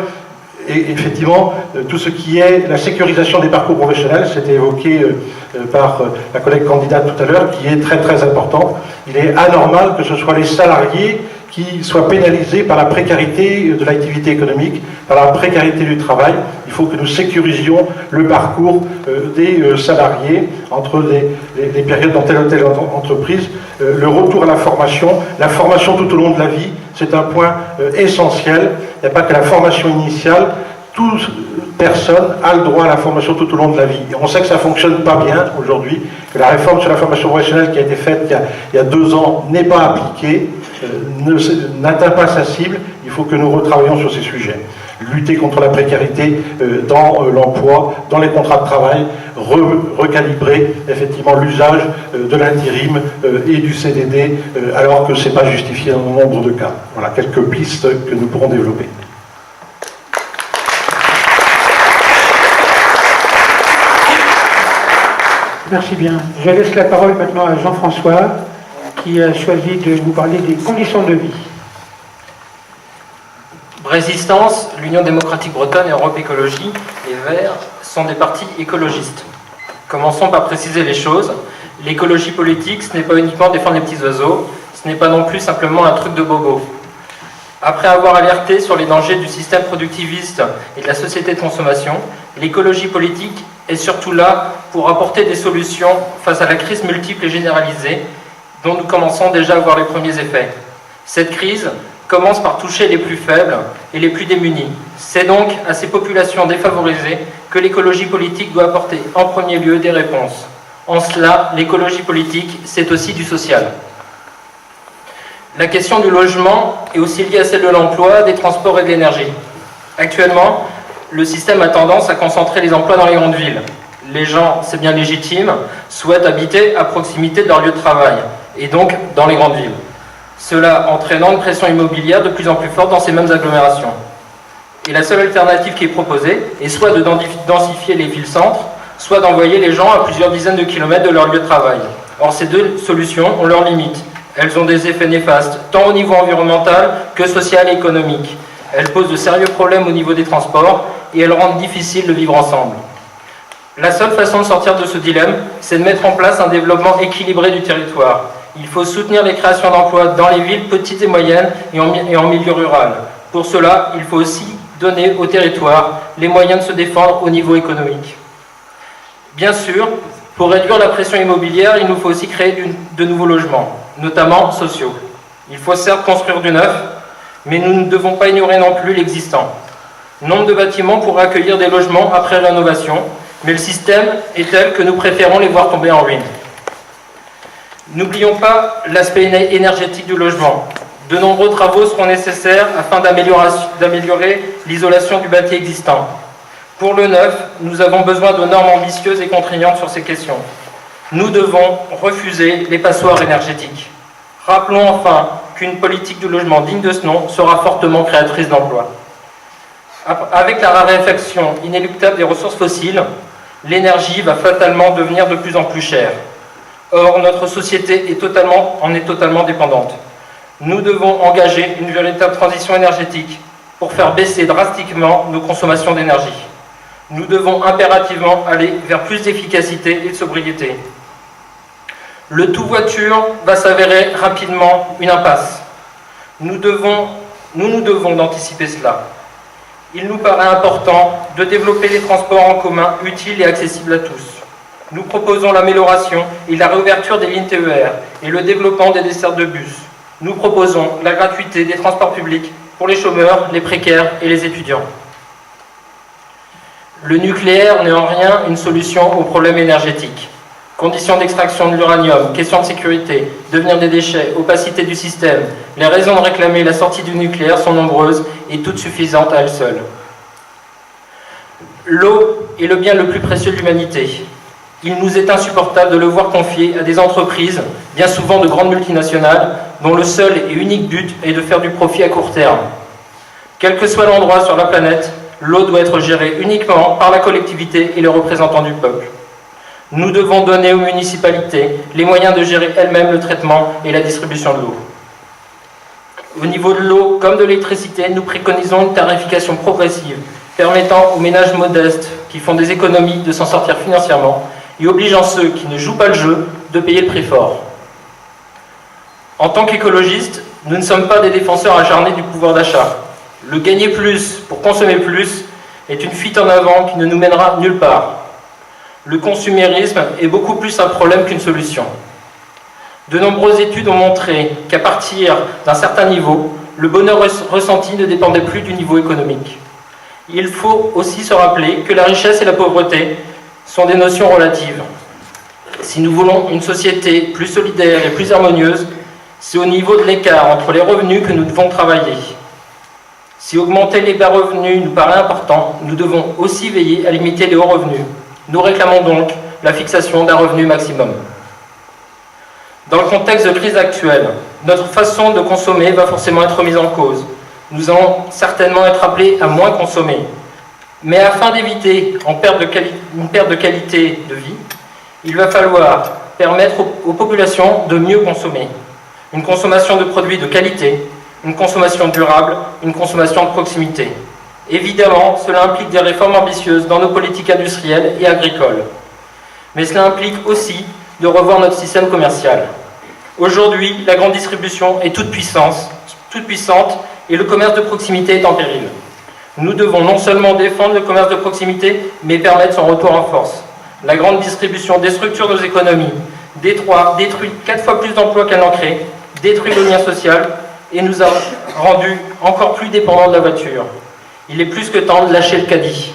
Speaker 6: effectivement, tout ce qui est la sécurisation des parcours professionnels, c'était évoqué par la collègue candidate tout à l'heure, qui est très très importante. Il est anormal que ce soit les salariés qui soient pénalisés par la précarité de l'activité économique, par la précarité du travail. Il faut que nous sécurisions le parcours des salariés entre les périodes dans telle ou telle entreprise. Le retour à la formation tout au long de la vie, c'est un point essentiel. Il n'y a pas que la formation initiale. Toute personne a le droit à la formation tout au long de la vie. Et on sait que ça ne fonctionne pas bien aujourd'hui, que la réforme sur la formation professionnelle qui a été faite il y a 2 ans n'est pas appliquée, n'atteint pas sa cible. Il faut que nous retravaillions sur ces sujets. Lutter contre la précarité dans l'emploi, dans les contrats de travail, recalibrer effectivement l'usage de l'intérim et du CDD, alors que ce n'est pas justifié dans nombre de cas. Voilà quelques pistes que nous pourrons développer.
Speaker 1: Merci bien. Je laisse la parole maintenant à Jean-François, qui a choisi de vous parler des conditions de vie.
Speaker 7: Résistance, l'Union démocratique bretonne et Europe Écologie, les Verts, sont des partis écologistes. Commençons par préciser les choses. L'écologie politique, ce n'est pas uniquement défendre les petits oiseaux, ce n'est pas non plus simplement un truc de bobo. Après avoir alerté sur les dangers du système productiviste et de la société de consommation, l'écologie politique est surtout là pour apporter des solutions face à la crise multiple et généralisée dont nous commençons déjà à voir les premiers effets. Cette crise commence par toucher les plus faibles et les plus démunis. C'est donc à ces populations défavorisées que l'écologie politique doit apporter en premier lieu des réponses. En cela, l'écologie politique, c'est aussi du social. La question du logement est aussi liée à celle de l'emploi, des transports et de l'énergie. Actuellement, le système a tendance à concentrer les emplois dans les grandes villes. Les gens, c'est bien légitime, souhaitent habiter à proximité de leur lieu de travail, et donc dans les grandes villes. Cela entraînant une pression immobilière de plus en plus forte dans ces mêmes agglomérations. Et la seule alternative qui est proposée est soit de densifier les villes-centres, soit d'envoyer les gens à plusieurs dizaines de kilomètres de leur lieu de travail. Or, ces deux solutions ont leurs limites. Elles ont des effets néfastes, tant au niveau environnemental que social et économique. Elles posent de sérieux problèmes au niveau des transports et elles rendent difficile de vivre ensemble. La seule façon de sortir de ce dilemme, c'est de mettre en place un développement équilibré du territoire. Il faut soutenir les créations d'emplois dans les villes petites et moyennes et en milieu rural. Pour cela, il faut aussi donner au territoire les moyens de se défendre au niveau économique. Bien sûr, pour réduire la pression immobilière, il nous faut aussi créer de nouveaux logements, notamment sociaux. Il faut certes construire du neuf, mais nous ne devons pas ignorer non plus l'existant. Nombre de bâtiments pourraient accueillir des logements après rénovation, mais le système est tel que nous préférons les voir tomber en ruine. N'oublions pas l'aspect énergétique du logement. De nombreux travaux seront nécessaires afin d'améliorer l'isolation du bâti existant. Pour le neuf, nous avons besoin de normes ambitieuses et contraignantes sur ces questions. Nous devons refuser les passoires énergétiques. Rappelons enfin qu'une politique du logement digne de ce nom sera fortement créatrice d'emplois. Avec la raréfaction inéluctable des ressources fossiles, l'énergie va fatalement devenir de plus en plus chère. Or, notre société en est totalement dépendante. Nous devons engager une véritable transition énergétique pour faire baisser drastiquement nos consommations d'énergie. Nous devons impérativement aller vers plus d'efficacité et de sobriété. Le tout voiture va s'avérer rapidement une impasse. Nous nous devons d'anticiper cela. Il nous paraît important de développer des transports en commun utiles et accessibles à tous. Nous proposons l'amélioration et la réouverture des lignes TER et le développement des dessertes de bus. Nous proposons la gratuité des transports publics pour les chômeurs, les précaires et les étudiants. Le nucléaire n'est en rien une solution aux problèmes énergétiques. Conditions d'extraction de l'uranium, questions de sécurité, devenir des déchets, opacité du système, les raisons de réclamer la sortie du nucléaire sont nombreuses et toutes suffisantes à elles seules. L'eau est le bien le plus précieux de l'humanité. Il nous est insupportable de le voir confié à des entreprises, bien souvent de grandes multinationales, dont le seul et unique but est de faire du profit à court terme. Quel que soit l'endroit sur la planète, l'eau doit être gérée uniquement par la collectivité et les représentants du peuple. Nous devons donner aux municipalités les moyens de gérer elles-mêmes le traitement et la distribution de l'eau. Au niveau de l'eau comme de l'électricité, nous préconisons une tarification progressive permettant aux ménages modestes qui font des économies de s'en sortir financièrement et obligeant ceux qui ne jouent pas le jeu de payer le prix fort. En tant qu'écologistes, nous ne sommes pas des défenseurs acharnés du pouvoir d'achat. Le gagner plus pour consommer plus est une fuite en avant qui ne nous mènera nulle part. Le consumérisme est beaucoup plus un problème qu'une solution. De nombreuses études ont montré qu'à partir d'un certain niveau, le bonheur ressenti ne dépendait plus du niveau économique. Il faut aussi se rappeler que la richesse et la pauvreté sont des notions relatives. Si nous voulons une société plus solidaire et plus harmonieuse, c'est au niveau de l'écart entre les revenus que nous devons travailler. Si augmenter les bas revenus nous paraît important, nous devons aussi veiller à limiter les hauts revenus. Nous réclamons donc la fixation d'un revenu maximum. Dans le contexte de crise actuelle, notre façon de consommer va forcément être remise en cause. Nous allons certainement être appelés à moins consommer. Mais afin d'éviter une perte de qualité de vie, il va falloir permettre aux populations de mieux consommer. Une consommation de produits de qualité, une consommation durable, une consommation de proximité. Évidemment, cela implique des réformes ambitieuses dans nos politiques industrielles et agricoles. Mais cela implique aussi de revoir notre système commercial. Aujourd'hui, la grande distribution est toute puissante et le commerce de proximité est en péril. Nous devons non seulement défendre le commerce de proximité, mais permettre son retour en force. La grande distribution déstructure nos économies, détruit 4 fois plus d'emplois qu'elle n'en crée, détruit le lien social et nous a rendus encore plus dépendants de la voiture. Il est plus que temps de lâcher le caddie.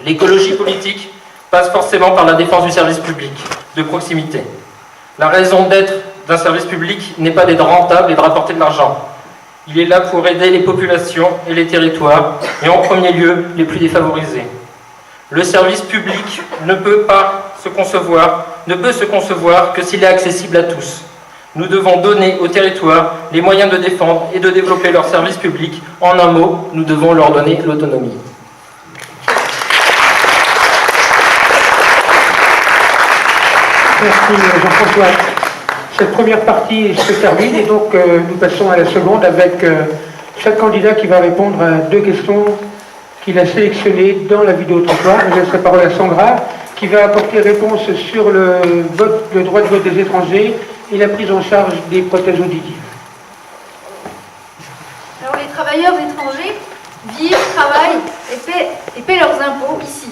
Speaker 7: L'écologie politique passe forcément par la défense du service public, de proximité. La raison d'être d'un service public n'est pas d'être rentable et de rapporter de l'argent. Il est là pour aider les populations et les territoires, et en premier lieu, les plus défavorisés. Le service public ne peut se concevoir que s'il est accessible à tous. Nous devons donner aux territoires les moyens de défendre et de développer leurs services publics. En un mot, nous devons leur donner l'autonomie.
Speaker 1: Merci Jean-François. Cette première partie se termine et donc nous passons à la seconde avec chaque candidat qui va répondre à 2 questions qu'il a sélectionnées dans la vidéo trottoir. Je laisse la parole à Sandra qui va apporter réponse sur le droit de vote des étrangers et la prise en charge des prothèses auditives.
Speaker 2: Alors les travailleurs étrangers vivent, travaillent et paient leurs impôts ici.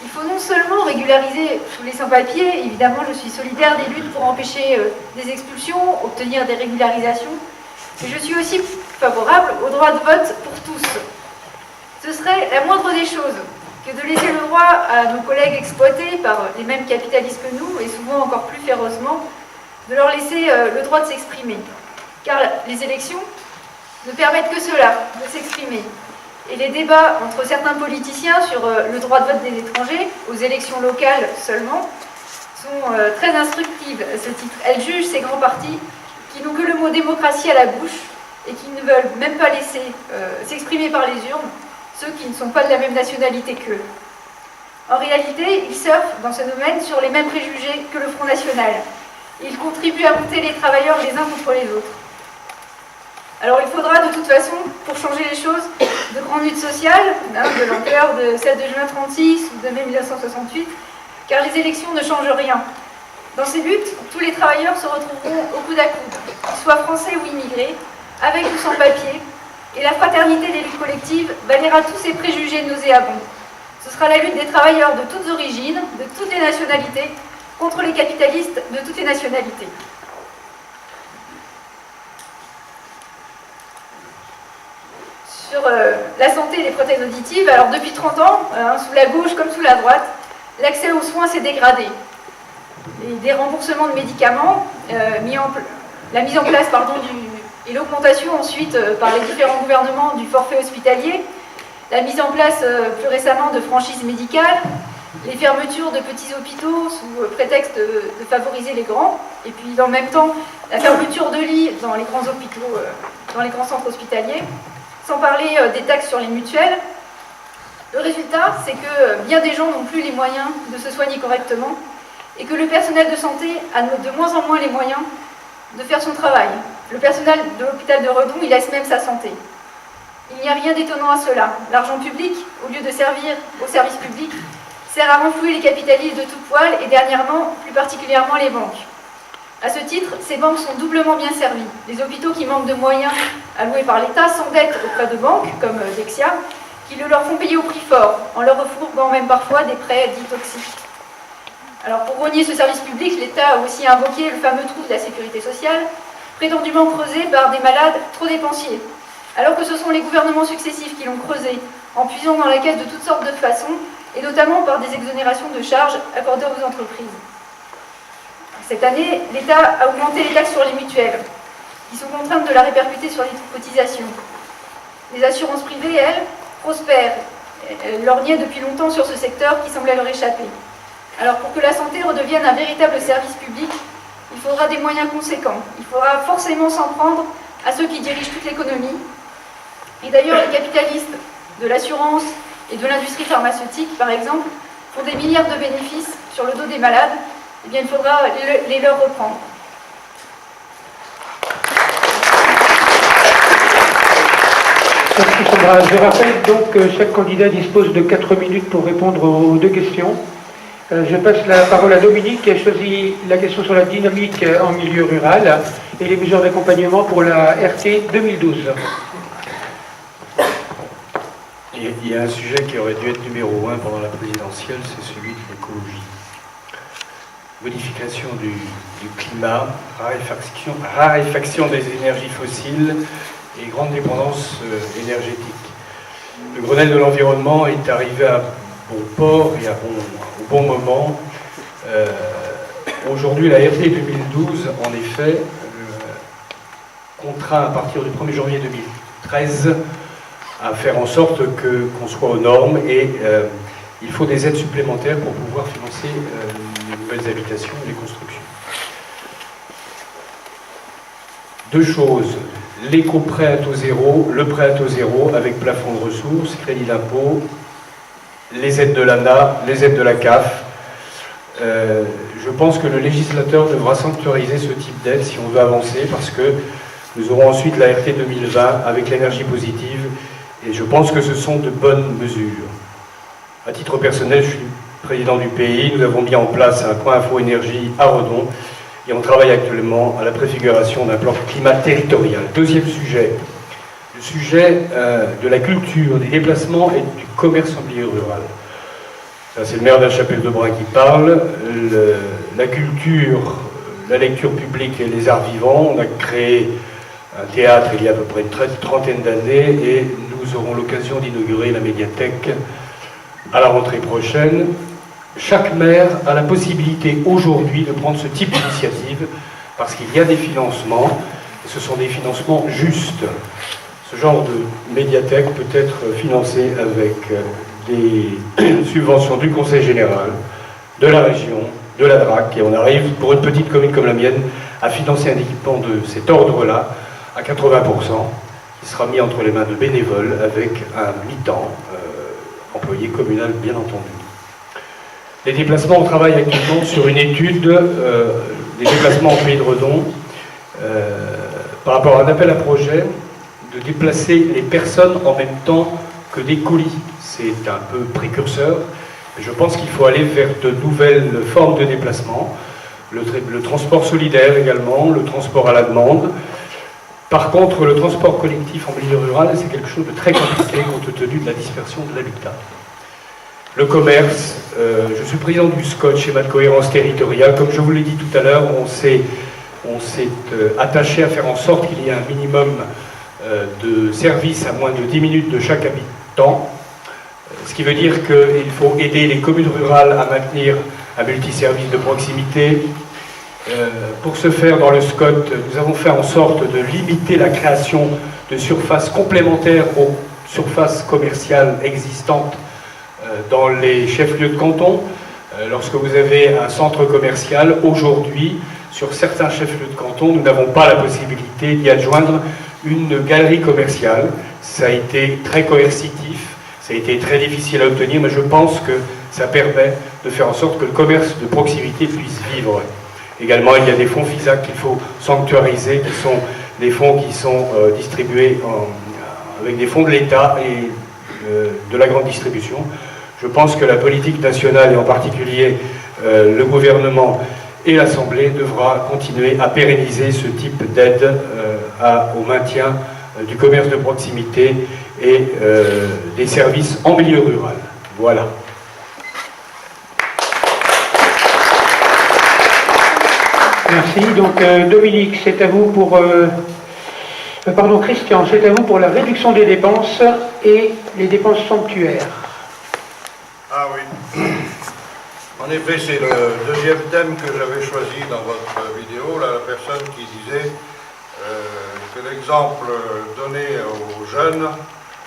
Speaker 2: Il faut non seulement régulariser tous les sans-papiers, évidemment je suis solidaire des luttes pour empêcher des expulsions, obtenir des régularisations, mais je suis aussi favorable au droit de vote pour tous. Ce serait la moindre des choses que de laisser le droit à nos collègues exploités par les mêmes capitalistes que nous, et souvent encore plus férocement, de leur laisser le droit de s'exprimer. Car les élections ne permettent que cela, de s'exprimer. Et les débats entre certains politiciens sur le droit de vote des étrangers, aux élections locales seulement, sont très instructives à ce titre. Elles jugent ces grands partis qui n'ont que le mot démocratie à la bouche et qui ne veulent même pas laisser s'exprimer par les urnes ceux qui ne sont pas de la même nationalité qu'eux. En réalité, ils surfent dans ce domaine sur les mêmes préjugés que le Front National. Ils contribuent à monter les travailleurs les uns contre les autres. Alors il faudra de toute façon, pour changer les choses, de grandes luttes sociales, de l'ampleur de celle de juin 1936 ou de mai 1968, car les élections ne changent rien. Dans ces luttes, tous les travailleurs se retrouveront au coude à coude, qu'ils soient français ou immigrés, avec ou sans papier, et la fraternité des luttes collectives balayera tous ces préjugés nauséabonds. Ce sera la lutte des travailleurs de toutes origines, de toutes les nationalités, contre les capitalistes de toutes les nationalités. Sur la santé et les prothèses auditives, alors depuis 30 ans, sous la gauche comme sous la droite, l'accès aux soins s'est dégradé. Et des remboursements de médicaments, la mise en place et l'augmentation ensuite par les différents gouvernements du forfait hospitalier, la mise en place plus récemment de franchises médicales, les fermetures de petits hôpitaux sous prétexte de favoriser les grands, et puis dans le même temps la fermeture de lits dans les grands hôpitaux, dans les grands centres hospitaliers, sans parler des taxes sur les mutuelles. Le résultat, c'est que bien des gens n'ont plus les moyens de se soigner correctement et que le personnel de santé a de moins en moins les moyens de faire son travail. Le personnel de l'hôpital de Redon, il laisse même sa santé. Il n'y a rien d'étonnant à cela. L'argent public, au lieu de servir au service public, sert à renflouer les capitalistes de tout poil et dernièrement, plus particulièrement les banques. À ce titre, ces banques sont doublement bien servies. Les hôpitaux qui manquent de moyens alloués par l'État s'endettent auprès de banques, comme Dexia, qui le leur font payer au prix fort, en leur refourguant même parfois des prêts dits toxiques. Alors pour rogner ce service public, l'État a aussi invoqué le fameux trou de la sécurité sociale, prétendument creusé par des malades trop dépensiers, alors que ce sont les gouvernements successifs qui l'ont creusé, en puisant dans la caisse de toutes sortes de façons, et notamment par des exonérations de charges accordées aux entreprises. Cette année, l'État a augmenté les taxes sur les mutuelles, qui sont contraintes de la répercuter sur les cotisations. Les assurances privées, elles, prospèrent, lorgnaient depuis longtemps sur ce secteur qui semblait leur échapper. Alors pour que la santé redevienne un véritable service public, il faudra des moyens conséquents. Il faudra forcément s'en prendre à ceux qui dirigent toute l'économie. Et d'ailleurs, les capitalistes de l'assurance et de l'industrie pharmaceutique, par exemple, font des milliards de bénéfices sur le dos des malades. Eh bien, il faudra les leur reprendre.
Speaker 1: Merci Sandra. Je rappelle donc que chaque candidat dispose de 4 minutes pour répondre aux 2 questions. Je passe la parole à Dominique qui a choisi la question sur la dynamique en milieu rural et les mesures d'accompagnement pour la RT 2012.
Speaker 3: Il y a un sujet qui aurait dû être numéro 1 pendant la présidentielle, c'est celui de l'écologie. Modification du climat, raréfaction des énergies fossiles et grande dépendance énergétique. Le Grenelle de l'environnement est arrivé à bon port et au bon moment. Aujourd'hui, la RT 2012, en effet, contraint à partir du 1er janvier 2013 à faire en sorte qu'on soit aux normes et il faut des aides supplémentaires pour pouvoir financer les nouvelles habitations et les constructions. 2 choses, l'éco-prêt à taux zéro, le prêt à taux zéro avec plafond de ressources, crédit d'impôt, les aides de l'ANA, les aides de la CAF. Je pense que le législateur devra sanctuariser ce type d'aide si on veut avancer parce que nous aurons ensuite la RT 2020 avec l'énergie positive et je pense que ce sont de bonnes mesures. À titre personnel, je suis président du pays, nous avons mis en place un point info énergie à Redon et on travaille actuellement à la préfiguration d'un plan climat territorial. 2e sujet, le sujet de la culture, des déplacements et du commerce en milieu rural. C'est le maire de la Chapelle-de-Brun qui parle. La culture, la lecture publique et les arts vivants, on a créé un théâtre il y a à peu près une trentaine d'années et nous aurons l'occasion d'inaugurer la médiathèque à la rentrée prochaine. Chaque maire a la possibilité aujourd'hui de prendre ce type d'initiative parce qu'il y a des financements et ce sont des financements justes. Ce genre de médiathèque peut être financé avec des subventions du Conseil général, de la région, de la DRAC, et on arrive, pour une petite commune comme la mienne, à financer un équipement de cet ordre-là à 80%, qui sera mis entre les mains de bénévoles avec un mi-temps, employé communal bien entendu. Les déplacements, on travaille actuellement sur une étude des déplacements en pays de Redon par rapport à un appel à projet de déplacer les personnes en même temps que des colis. C'est un peu précurseur, mais je pense qu'il faut aller vers de nouvelles formes de déplacement. le transport solidaire également, le transport à la demande. Par contre, le transport collectif en milieu rural, c'est quelque chose de très compliqué compte tenu de la dispersion de l'habitat. Le commerce, je suis président du SCOT, schéma de cohérence territoriale. Comme je vous l'ai dit tout à l'heure, on s'est attaché à faire en sorte qu'il y ait un minimum de services à moins de 10 minutes de chaque habitant, ce qui veut dire qu'il faut aider les communes rurales à maintenir un multiservice de proximité. Pour ce faire, dans le SCOT, nous avons fait en sorte de limiter la création de surfaces complémentaires aux surfaces commerciales existantes dans les chefs-lieux de canton. Lorsque vous avez un centre commercial, aujourd'hui, sur certains chefs-lieux de canton, nous n'avons pas la possibilité d'y adjoindre une galerie commerciale. Ça a été très coercitif, ça a été très difficile à obtenir, mais je pense que ça permet de faire en sorte que le commerce de proximité puisse vivre. Également, il y a des fonds FISAC qu'il faut sanctuariser, qui sont des fonds qui sont distribués avec des fonds de l'État et de la grande distribution. Je pense que la politique nationale, et en particulier le gouvernement et l'Assemblée, devra continuer à pérenniser ce type d'aide au maintien du commerce de proximité et des services en milieu rural. Voilà.
Speaker 1: Merci. Donc Dominique, c'est à vous pour... pardon, Christian, c'est à vous pour la réduction des dépenses et les dépenses sanctuaires.
Speaker 4: Ah oui. En effet, c'est le deuxième thème que j'avais choisi dans votre vidéo, là, la personne qui disait que l'exemple donné aux jeunes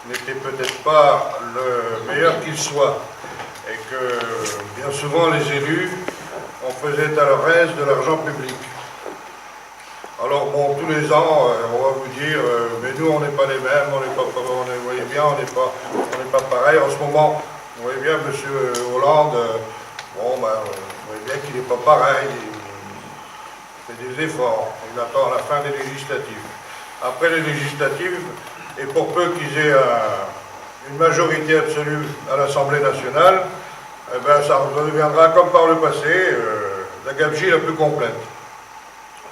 Speaker 4: n'était peut-être pas le meilleur qu'il soit, et que bien souvent les élus, on faisait à leur aise de l'argent public. Alors bon, tous les ans, on va vous dire, mais nous on n'est pas les mêmes, vous voyez bien, on n'est pas pareil. En ce moment, vous voyez bien, M. Hollande, bon, ben, vous voyez bien qu'il n'est pas pareil, il fait des efforts, il attend la fin des législatives. Après les législatives, et pour peu qu'ils aient une majorité absolue à l'Assemblée nationale, eh ben, ça redeviendra comme par le passé, la gabegie la plus complète.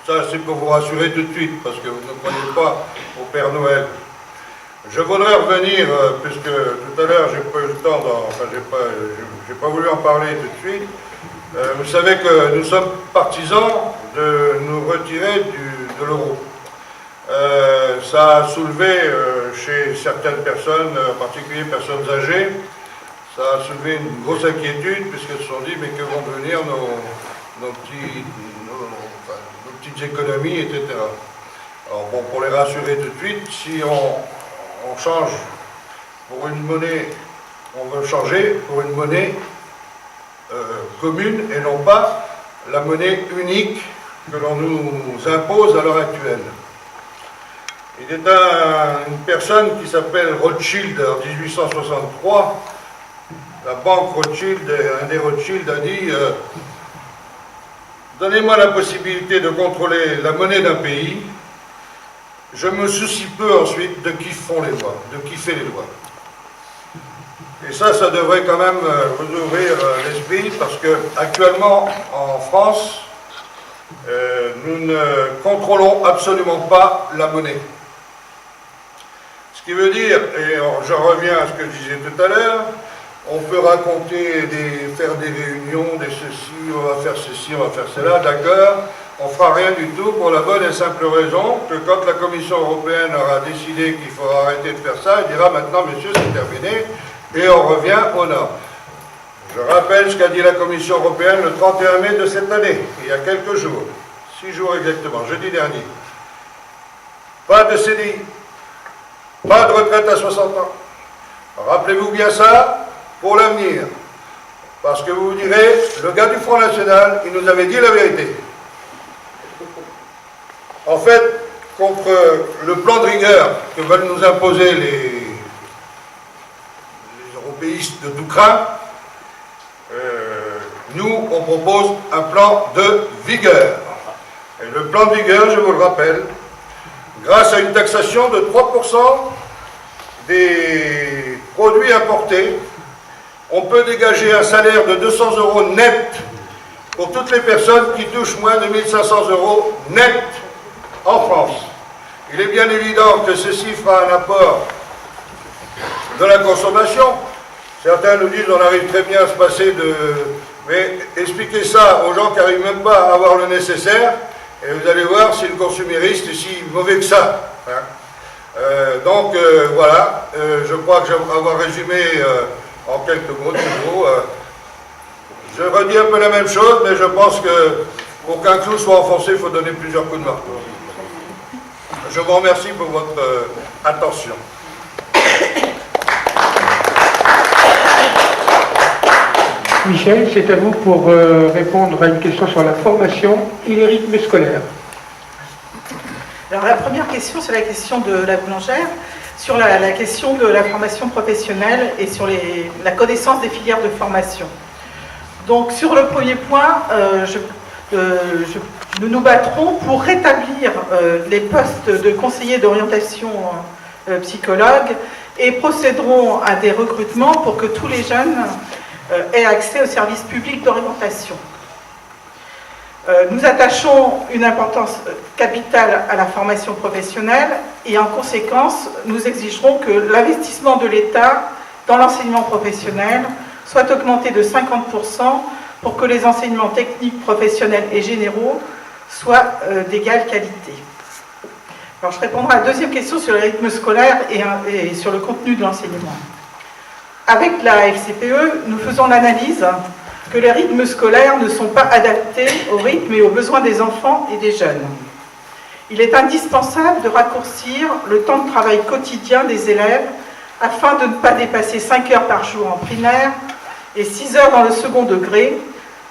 Speaker 4: Ça, c'est pour vous rassurer tout de suite, parce que vous ne croyez pas au Père Noël. Je voudrais revenir, puisque tout à l'heure, j'ai pas eu le temps, enfin, j'ai pas voulu en parler tout de suite. Vous savez que nous sommes partisans de nous retirer de l'euro. Ça a soulevé chez certaines personnes, en particulier personnes âgées, ça a soulevé une grosse inquiétude, puisqu'elles se sont dit, mais que vont devenir nos petites économies, etc. Alors bon, pour les rassurer tout de suite, si on change pour une monnaie, on veut changer pour une monnaie commune et non pas la monnaie unique que l'on nous impose à l'heure actuelle. Il est une personne qui s'appelle Rothschild en 1863. La banque Rothschild, un des Rothschild a dit donnez-moi la possibilité de contrôler la monnaie d'un pays, je me soucie peu ensuite de qui font les lois, de qui fait les lois. Et ça devrait quand même vous ouvrir l'esprit, parce que actuellement en France, nous ne contrôlons absolument pas la monnaie. Ce qui veut dire, et je reviens à ce que je disais tout à l'heure, on peut raconter, faire des réunions, des ceci, on va faire ceci, on va faire cela, d'accord, on ne fera rien du tout pour la bonne et simple raison que quand la Commission européenne aura décidé qu'il faut arrêter de faire ça, elle dira maintenant, messieurs, c'est terminé, et on revient au nord. Je rappelle ce qu'a dit la Commission européenne le 31 mai de cette année, il y a quelques jours, 6 jours exactement, jeudi dernier. Pas de CDI, pas de retraite à 60 ans. Rappelez-vous bien ça pour l'avenir. Parce que vous vous direz, le gars du Front National, il nous avait dit la vérité. En fait, contre le plan de rigueur que veulent nous imposer les européistes de tout crin, nous, on propose un plan de vigueur. Et le plan de vigueur, je vous le rappelle, grâce à une taxation de 3% des produits importés, on peut dégager un salaire de 200 € net pour toutes les personnes qui touchent moins de 1 500 € net en France. Il est bien évident que ceci fera un apport de la consommation. Certains nous disent qu'on arrive très bien à se passer de... Mais expliquez ça aux gens qui n'arrivent même pas à avoir le nécessaire, et vous allez voir si le consumériste est si mauvais que ça. Hein. Voilà, je crois que j'aimerais avoir résumé en quelques mots toujours. Je redis un peu la même chose, mais je pense que pour qu'un clou soit enfoncé, il faut donner plusieurs coups de marteau. Je vous remercie pour votre attention.
Speaker 1: Michel, c'est à vous pour répondre à une question sur la formation et les rythmes scolaires.
Speaker 5: Alors la première question, c'est la question de la boulangère, sur la question de la formation professionnelle et sur la connaissance des filières de formation. Donc sur le premier point, nous nous battrons pour rétablir les postes de conseillers d'orientation psychologue et procéderons à des recrutements pour que tous les jeunes aient accès au service public d'orientation. Nous attachons une importance capitale à la formation professionnelle et en conséquence, nous exigerons que l'investissement de l'État dans l'enseignement professionnel soit augmenté de 50% pour que les enseignements techniques, professionnels et généraux soient d'égale qualité. Alors je répondrai à la deuxième question sur le rythme scolaire et sur le contenu de l'enseignement. Avec la FCPE, nous faisons l'analyse que les rythmes scolaires ne sont pas adaptés au rythme et aux besoins des enfants et des jeunes. Il est indispensable de raccourcir le temps de travail quotidien des élèves afin de ne pas dépasser 5 heures par jour en primaire et 6 heures dans le second degré,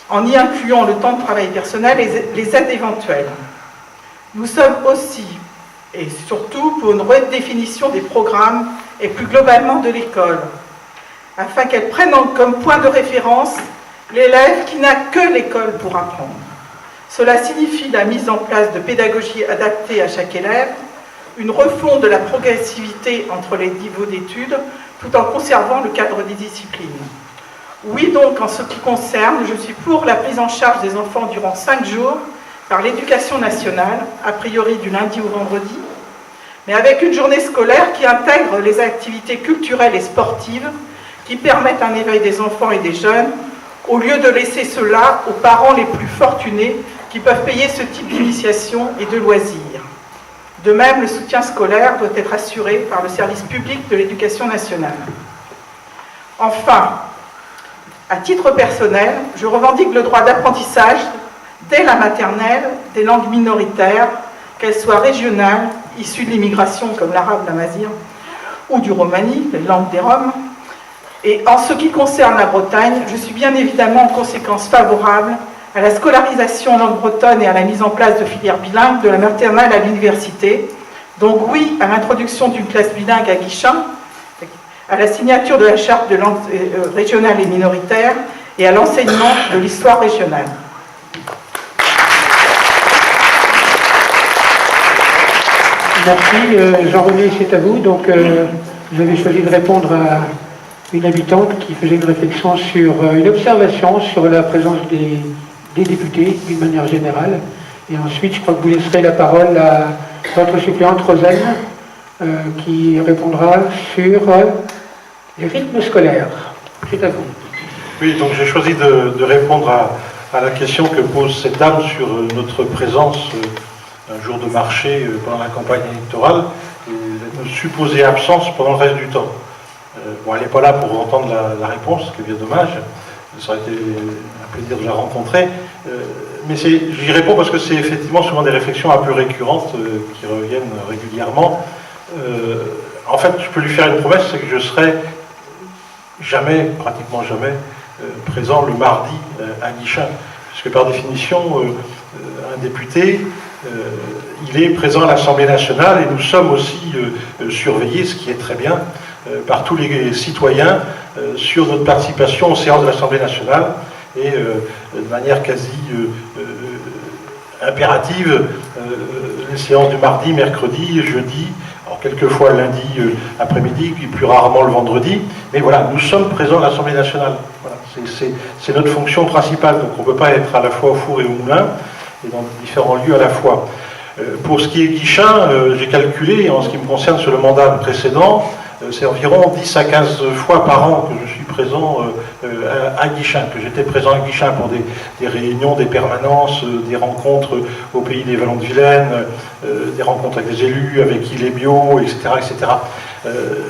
Speaker 5: en y incluant le temps de travail personnel et les aides éventuelles. Nous sommes aussi et surtout pour une redéfinition des programmes et plus globalement de l'école, afin qu'elle prenne comme point de référence l'élève qui n'a que l'école pour apprendre. Cela signifie la mise en place de pédagogie adaptée à chaque élève, une refonte de la progressivité entre les niveaux d'études, tout en conservant le cadre des disciplines. Oui, donc, en ce qui concerne, je suis pour la prise en charge des enfants durant 5 jours par l'éducation nationale, a priori du lundi au vendredi, mais avec une journée scolaire qui intègre les activités culturelles et sportives qui permettent un éveil des enfants et des jeunes, au lieu de laisser cela aux parents les plus fortunés qui peuvent payer ce type d'initiation et de loisirs. De même, le soutien scolaire doit être assuré par le service public de l'éducation nationale. Enfin, à titre personnel, je revendique le droit d'apprentissage dès la maternelle des langues minoritaires, qu'elles soient régionales, issues de l'immigration comme l'arabe, l'amazigh, ou du romani, les langues des Roms. Et en ce qui concerne la Bretagne, je suis bien évidemment en conséquence favorable à la scolarisation en langue bretonne et à la mise en place de filières bilingues de la maternelle à l'université. Donc oui à l'introduction d'une classe bilingue à Guichen, à la signature de la charte de langue régionale et minoritaire et à l'enseignement de l'histoire régionale.
Speaker 1: Merci. Jean-René, c'est à vous. Donc, vous avez choisi de répondre à une habitante qui faisait une réflexion sur une observation sur la présence des députés d'une manière générale. Et ensuite, je crois que vous laisserez la parole à votre suppléante Rosanne qui répondra sur les rythmes scolaires. C'est à vous.
Speaker 6: Oui, donc j'ai choisi de répondre à la question que pose cette dame sur notre présence un jour de marché pendant la campagne électorale et notre supposée absence pendant le reste du temps. Bon, elle n'est pas là pour entendre la réponse, ce qui est bien dommage. Ça aurait été un plaisir de la rencontrer. Mais j'y réponds parce que c'est effectivement souvent des réflexions un peu récurrentes qui reviennent régulièrement. En fait, je peux lui faire une promesse, c'est que je serai jamais, pratiquement jamais, présent le mardi à Guichen. Puisque par définition, un député, il est présent à l'Assemblée nationale et nous sommes aussi surveillés, ce qui est très bien, par tous les citoyens sur notre participation aux séances de l'Assemblée nationale et de manière quasi impérative les séances du mardi, mercredi, jeudi, alors quelquefois le lundi après-midi, puis plus rarement le vendredi. Mais voilà, nous sommes présents à l'Assemblée nationale. Voilà, c'est notre fonction principale. Donc on ne peut pas être à la fois au four et au moulin, et dans différents lieux à la fois. Pour ce qui est Guichen, j'ai calculé, en ce qui me concerne sur le mandat précédent, c'est environ 10 à 15 fois par an que je suis présent à Guichen, que j'étais présent à Guichen pour des réunions, des permanences, des rencontres au pays des Vallons de Vilaine, des rencontres avec des élus, avec Ilébio, etc. etc.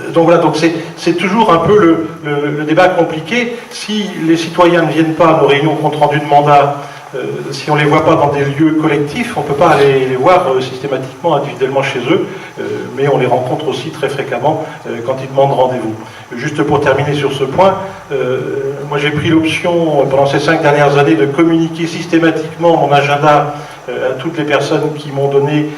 Speaker 6: Donc voilà, donc c'est toujours un peu le débat compliqué. Si les citoyens ne viennent pas à nos réunions compte rendu de mandat, si on ne les voit pas dans des lieux collectifs, on ne peut pas aller les voir systématiquement, individuellement chez eux, mais on les rencontre aussi très fréquemment quand ils demandent rendez-vous. Juste pour terminer sur ce point, moi j'ai pris l'option pendant ces 5 dernières années de communiquer systématiquement mon agenda à toutes les personnes qui m'ont donné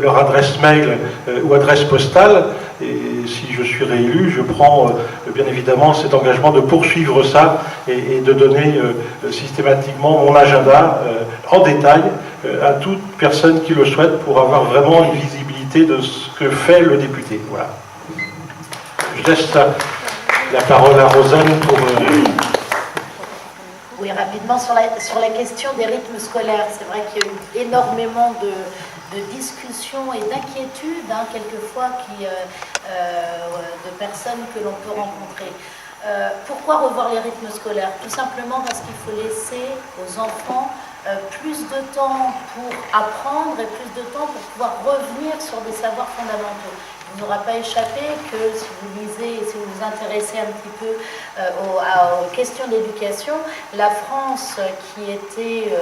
Speaker 6: leur adresse mail ou adresse postale. Et si je suis réélu, je prends bien évidemment cet engagement de poursuivre ça et de donner systématiquement mon agenda en détail à toute personne qui le souhaite pour avoir vraiment une visibilité de ce que fait le député. Voilà. Je laisse la parole à Rosanne pour...
Speaker 8: Oui, rapidement, sur la question des rythmes scolaires, c'est vrai qu'il y a eu énormément de discussions et d'inquiétudes, quelquefois, de personnes que l'on peut rencontrer. Pourquoi revoir les rythmes scolaires? Tout simplement parce qu'il faut laisser aux enfants plus de temps pour apprendre et plus de temps pour pouvoir revenir sur des savoirs fondamentaux. Il ne vous aura pas échappé que si vous lisez et si vous vous intéressez un petit peu aux questions d'éducation, la France, qui était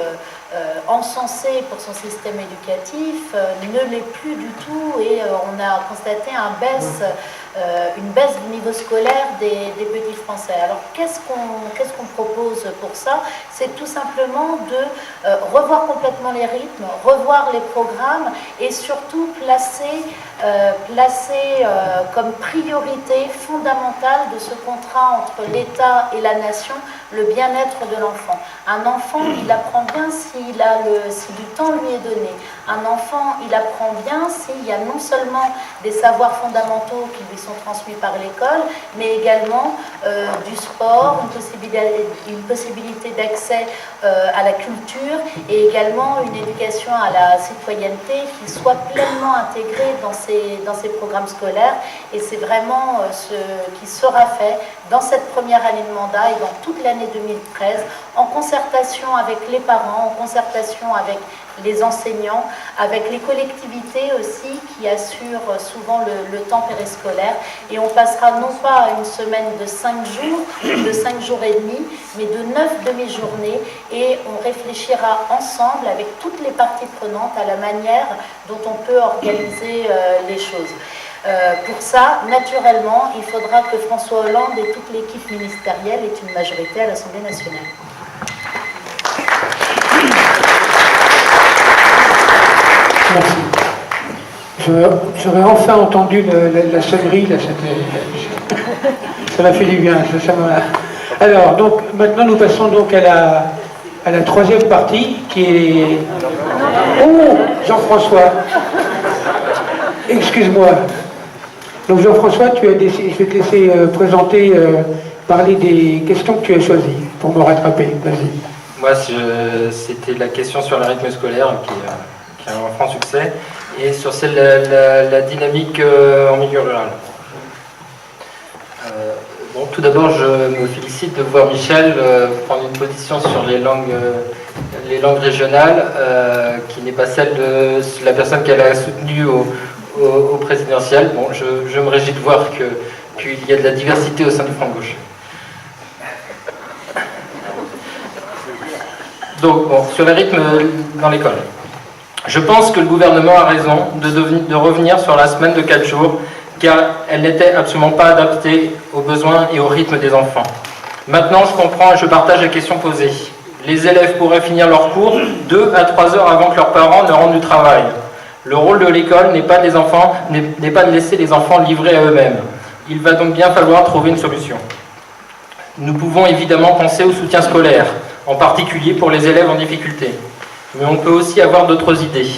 Speaker 8: encensée pour son système éducatif, ne l'est plus du tout, et on a constaté une baisse du niveau scolaire des petits Français. Alors qu'est-ce qu'on propose pour ça? C'est tout simplement de revoir complètement les rythmes, revoir les programmes et surtout placer comme priorité fondamentale de ce contrat entre l'État et la nation le bien-être de l'enfant. Un enfant, il apprend bien si du temps lui est donné. Un enfant, il apprend bien s'il y a non seulement des savoirs fondamentaux qui lui sont transmis par l'école, mais également du sport, une possibilité d'accès à la culture et également une éducation à la citoyenneté qui soit pleinement intégrée dans ces programmes scolaires. Et c'est vraiment ce qui sera fait dans cette première année de mandat et dans toute l'année 2013, en concertation avec les parents, en concertation avec les enseignants, avec les collectivités aussi qui assurent souvent le temps périscolaire. Et on passera non pas à une semaine de 5 jours, de 5 jours et demi, mais de 9 demi-journées, et on réfléchira ensemble avec toutes les parties prenantes à la manière dont on peut organiser les choses. Pour ça, naturellement, il faudra que François Hollande et toute l'équipe ministérielle aient une majorité à l'Assemblée nationale.
Speaker 1: Merci. J'aurais enfin entendu la sonnerie, là, ça m'a fait du bien. Alors, donc, maintenant, nous passons donc à la troisième partie, qui est... Oh, Jean-François, excuse-moi. Donc, Jean-François, je vais te laisser présenter, parler des questions que tu as choisies, pour me rattraper. Vas-y.
Speaker 7: Moi, c'était la question sur le rythme scolaire, qui a un franc succès, et sur celle de la dynamique en milieu rural. Bon, tout d'abord, je me félicite de voir Michel prendre une position sur les langues régionales, qui n'est pas celle de la personne qu'elle a soutenue au présidentiel. Bon, je me réjouis de voir qu'il y a de la diversité au sein du Front de gauche. Donc, bon, sur les rythmes dans l'école. Je pense que le gouvernement a raison de revenir sur la semaine de 4 jours, car elle n'était absolument pas adaptée aux besoins et au rythme des enfants. Maintenant, je comprends et je partage la question posée. Les élèves pourraient finir leur cours 2 à 3 heures avant que leurs parents ne rentrent du travail. Le rôle de l'école n'est pas de laisser les enfants livrés à eux-mêmes. Il va donc bien falloir trouver une solution. Nous pouvons évidemment penser au soutien scolaire, en particulier pour les élèves en difficulté. Mais on peut aussi avoir d'autres idées.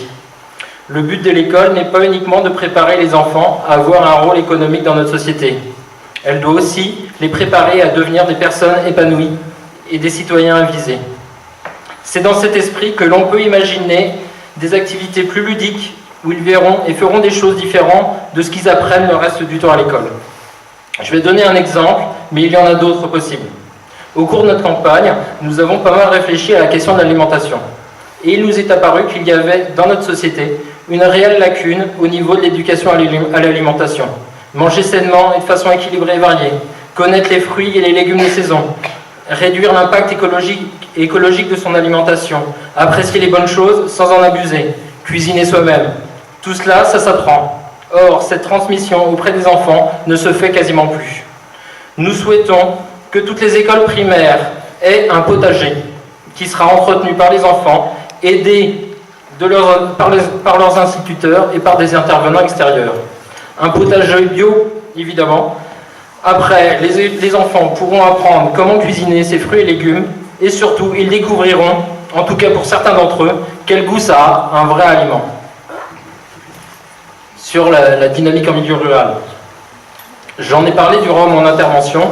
Speaker 7: Le but de l'école n'est pas uniquement de préparer les enfants à avoir un rôle économique dans notre société. Elle doit aussi les préparer à devenir des personnes épanouies et des citoyens avisés. C'est dans cet esprit que l'on peut imaginer des activités plus ludiques où ils verront et feront des choses différentes de ce qu'ils apprennent le reste du temps à l'école. Je vais donner un exemple, mais il y en a d'autres possibles. Au cours de notre campagne, nous avons pas mal réfléchi à la question de l'alimentation. Et il nous est apparu qu'il y avait dans notre société une réelle lacune au niveau de l'éducation à l'alimentation. Manger sainement et de façon équilibrée et variée, connaître les fruits et les légumes de saison, réduire l'impact écologique de son alimentation, apprécier les bonnes choses sans en abuser, cuisiner soi-même. Tout cela, ça s'apprend. Or, cette transmission auprès des enfants ne se fait quasiment plus. Nous souhaitons que toutes les écoles primaires aient un potager qui sera entretenu par les enfants, aidé par leurs instituteurs et par des intervenants extérieurs. Un potager bio, évidemment. Après, les enfants pourront apprendre comment cuisiner ces fruits et légumes, et surtout, ils découvriront, en tout cas pour certains d'entre eux, quel goût ça a, un vrai aliment. Sur la dynamique en milieu rural. J'en ai parlé durant mon intervention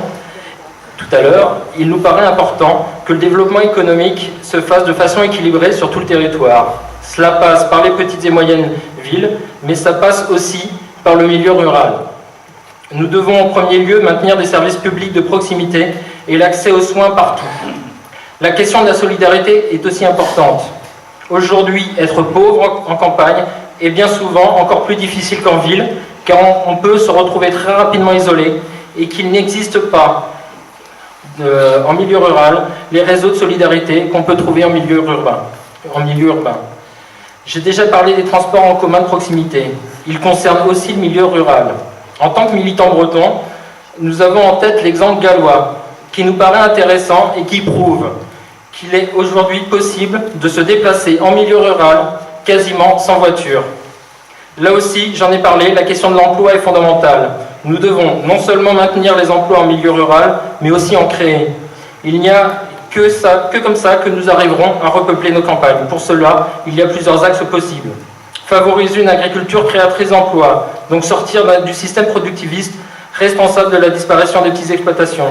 Speaker 7: tout à l'heure. Il nous paraît important que le développement économique se fasse de façon équilibrée sur tout le territoire. Cela passe par les petites et moyennes villes, mais ça passe aussi par le milieu rural. Nous devons en premier lieu maintenir des services publics de proximité et l'accès aux soins partout. La question de la solidarité est aussi importante. Aujourd'hui, être pauvre en campagne est bien souvent encore plus difficile qu'en ville, car on peut se retrouver très rapidement isolé et qu'il n'existe pas en milieu rural les réseaux de solidarité qu'on peut trouver en milieu urbain. J'ai déjà parlé des transports en commun de proximité. Ils concernent aussi le milieu rural. En tant que militants bretons, nous avons en tête l'exemple gallois, qui nous paraît intéressant et qui prouve qu'il est aujourd'hui possible de se déplacer en milieu rural quasiment sans voiture. Là aussi, j'en ai parlé, la question de l'emploi est fondamentale. Nous devons non seulement maintenir les emplois en milieu rural, mais aussi en créer. Il n'y a que comme ça que nous arriverons à repeupler nos campagnes. Pour cela, il y a plusieurs axes possibles. Favoriser une agriculture créatrice d'emplois, donc sortir du système productiviste responsable de la disparition des petites exploitations.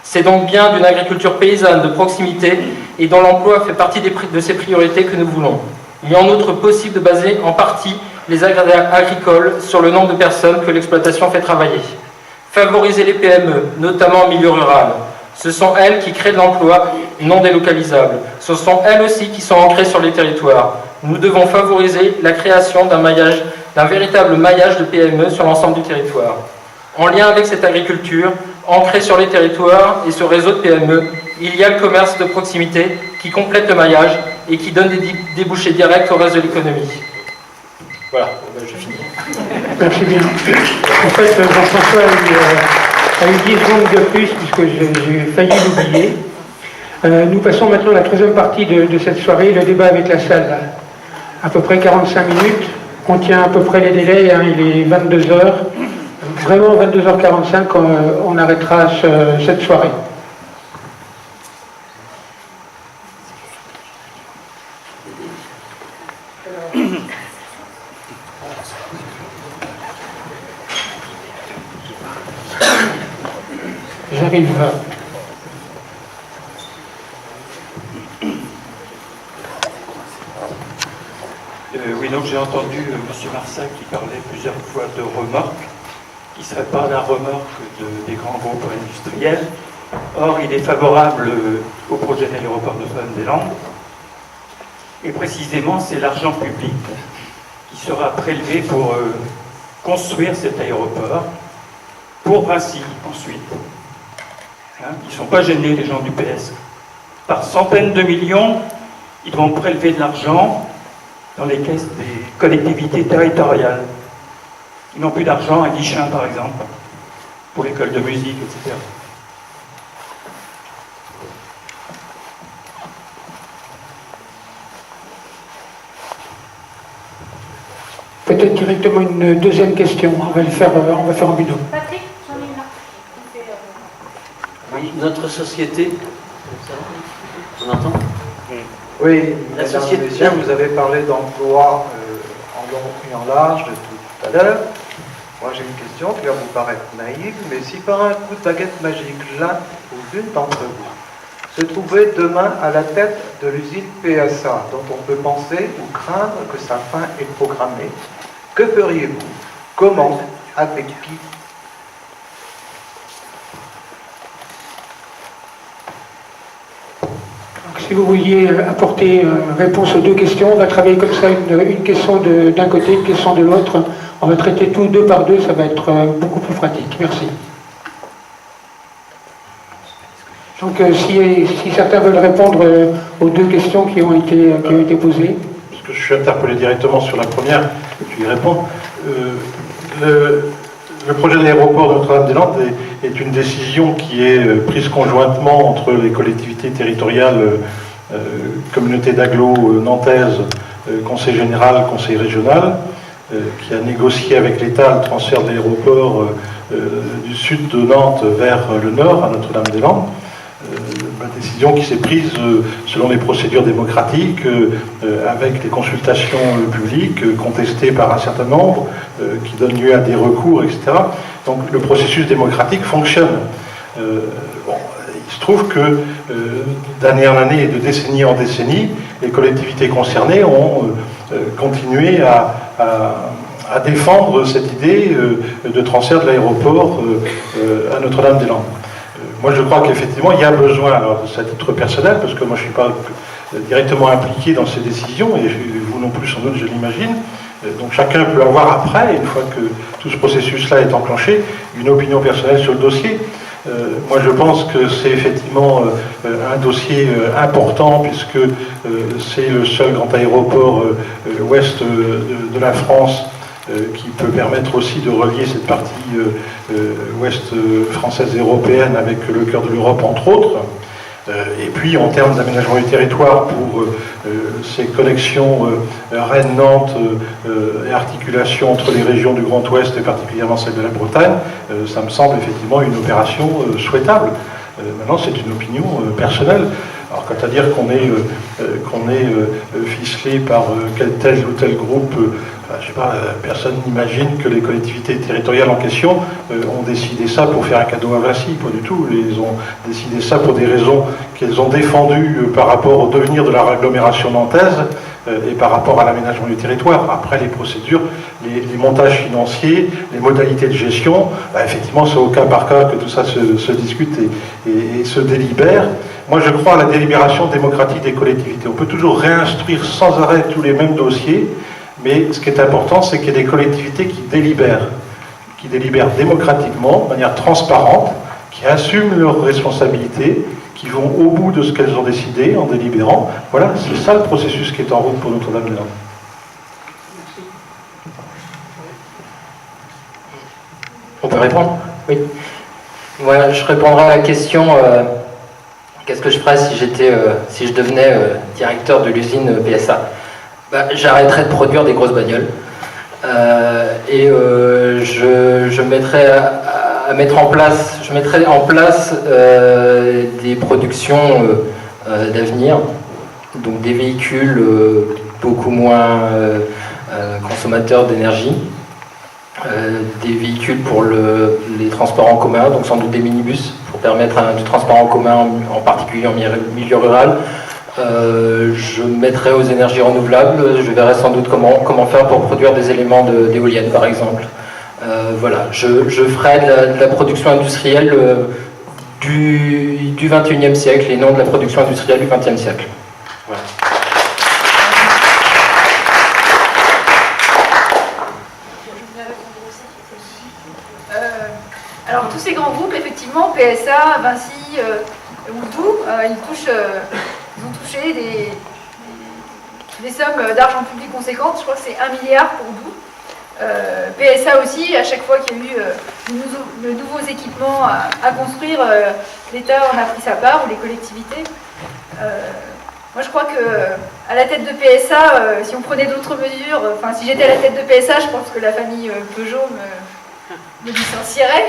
Speaker 7: C'est donc bien d'une agriculture paysanne de proximité et dont l'emploi fait partie de ces priorités que nous voulons. Il est en outre possible de baser en partie les agricoles sur le nombre de personnes que l'exploitation fait travailler. Favoriser les PME, notamment en milieu rural. Ce sont elles qui créent de l'emploi non délocalisable. Ce sont elles aussi qui sont ancrées sur les territoires. Nous devons favoriser la création d'un véritable maillage de PME sur l'ensemble du territoire. En lien avec cette agriculture, ancrée sur les territoires et ce réseau de PME, il y a le commerce de proximité qui complète le maillage et qui donne des débouchés directs au reste de l'économie. Voilà, je finis.
Speaker 1: Merci bien. En fait, Jean-François a eu 10 secondes de plus, puisque j'ai failli l'oublier. Nous passons maintenant à la troisième partie de cette soirée, le débat avec la salle. À peu près 45 minutes. On tient à peu près les délais, hein, il est 22h. Vraiment 22h45, on arrêtera cette soirée. J'arrive.
Speaker 9: Oui, donc j'ai entendu M. Marsin qui parlait plusieurs fois de remorques, qui ne serait pas la remorque des grands groupes industriels. Or, il est favorable au projet d'aéroport Notre-Dame-des-Landes. Et précisément, c'est l'argent public qui sera prélevé pour construire cet aéroport, pour Vinci ensuite. Hein, ils ne sont pas gênés, les gens du PS. Par centaines de millions, ils vont prélever de l'argent dans les caisses des collectivités territoriales. Ils n'ont plus d'argent à Guichin, par exemple, pour l'école de musique, etc.
Speaker 1: Peut-être directement une deuxième question. On va faire en binôme.
Speaker 8: Patrick, j'en ai une là.
Speaker 10: Oui, notre société. On entend?
Speaker 11: Oui,
Speaker 10: La
Speaker 11: mesdames et
Speaker 10: société.
Speaker 11: messieurs, vous avez parlé d'emploi en
Speaker 10: long et en large de tout à l'heure. Moi j'ai une question qui va vous paraître naïve, mais si par un coup de baguette magique, l'un ou l'une d'entre vous se trouvait demain à la tête de l'usine PSA, dont on peut penser ou craindre que sa fin est programmée, que feriez-vous? Comment? Avec qui?
Speaker 1: Si vous vouliez apporter réponse aux deux questions, on va travailler comme ça, une question d'un côté, une question de l'autre. On va traiter tout deux par deux, ça va être beaucoup plus pratique. Merci. Donc si certains veulent répondre aux deux questions qui ont été posées.
Speaker 6: Parce que je suis interpellé directement sur la première, je y réponds. Le projet de l'aéroport de Notre-Dame-des-Landes est une décision qui est prise conjointement entre les collectivités territoriales, communauté d'agglo nantaise, conseil général, conseil régional, qui a négocié avec l'État le transfert de l'aéroport du sud de Nantes vers le nord, à Notre-Dame-des-Landes. La décision qui s'est prise selon les procédures démocratiques, avec les consultations publiques contestées par un certain nombre, qui donnent lieu à des recours, etc. Donc le processus démocratique fonctionne. Il se trouve que d'année en année et de décennie en décennie, les collectivités concernées ont continué à défendre cette idée de transfert de l'aéroport à Notre-Dame-des-Landes. Moi, je crois qu'effectivement, il y a besoin, alors c'est à titre personnel, parce que moi, je ne suis pas directement impliqué dans ces décisions, et vous non plus, sans doute, je l'imagine. Donc, chacun peut avoir après, une fois que tout ce processus-là est enclenché, une opinion personnelle sur le dossier. Moi, je pense que c'est effectivement un dossier important, puisque c'est le seul grand aéroport ouest de la France qui peut permettre aussi de relier cette partie ouest française et européenne avec le cœur de l'Europe, entre autres. Et puis, en termes d'aménagement du territoire, pour ces connexions Rennes-Nantes et articulation entre les régions du Grand Ouest et particulièrement celle de la Bretagne, ça me semble effectivement une opération souhaitable. Maintenant, c'est une opinion personnelle. Alors, quant à dire qu'on est ficelé par tel ou tel groupe, je sais pas, personne n'imagine que les collectivités territoriales en question ont décidé ça pour faire un cadeau à Vinci, pas du tout. Ils ont décidé ça pour des raisons qu'elles ont défendues par rapport au devenir de la agglomération nantaise et par rapport à l'aménagement du territoire. Après, les procédures, les montages financiers, les modalités de gestion, effectivement, c'est au cas par cas que tout ça se discute et se délibère. Moi, je crois à la délibération démocratique des collectivités. On peut toujours réinstruire sans arrêt tous les mêmes dossiers, mais ce qui est important, c'est qu'il y ait des collectivités qui délibèrent démocratiquement, de manière transparente, qui assument leurs responsabilités, qui vont au bout de ce qu'elles ont décidé en délibérant. Voilà, c'est ça le processus qui est en route pour Notre-Dame-des-Landes.
Speaker 7: On peut répondre? Oui. Voilà, je répondrai à la question qu'est-ce que je ferais si je devenais directeur de l'usine PSA? J'arrêterais de produire des grosses bagnoles et je mettrais en place des productions d'avenir, donc des véhicules beaucoup moins consommateurs d'énergie, des véhicules pour les transports en commun, donc sans doute des minibus pour permettre du transport en commun, en particulier en milieu rural. Je mettrai aux énergies renouvelables, je verrai sans doute comment faire pour produire des éléments d'éoliennes par exemple. Voilà, je ferai de la production industrielle du 21e siècle et non de la production industrielle du 20e siècle. Voilà.
Speaker 2: Alors tous ces grands groupes, effectivement, PSA, Vinci, Woodoo, ils ont touché des sommes d'argent public conséquentes. Je crois que c'est 1 milliard pour Woodoo. PSA aussi, à chaque fois qu'il y a eu de nouveaux équipements à construire, l'État en a pris sa part, ou les collectivités. Moi je crois qu'à la tête de PSA, si on prenait d'autres mesures, si j'étais à la tête de PSA, je pense que la famille Peugeot me licencierait.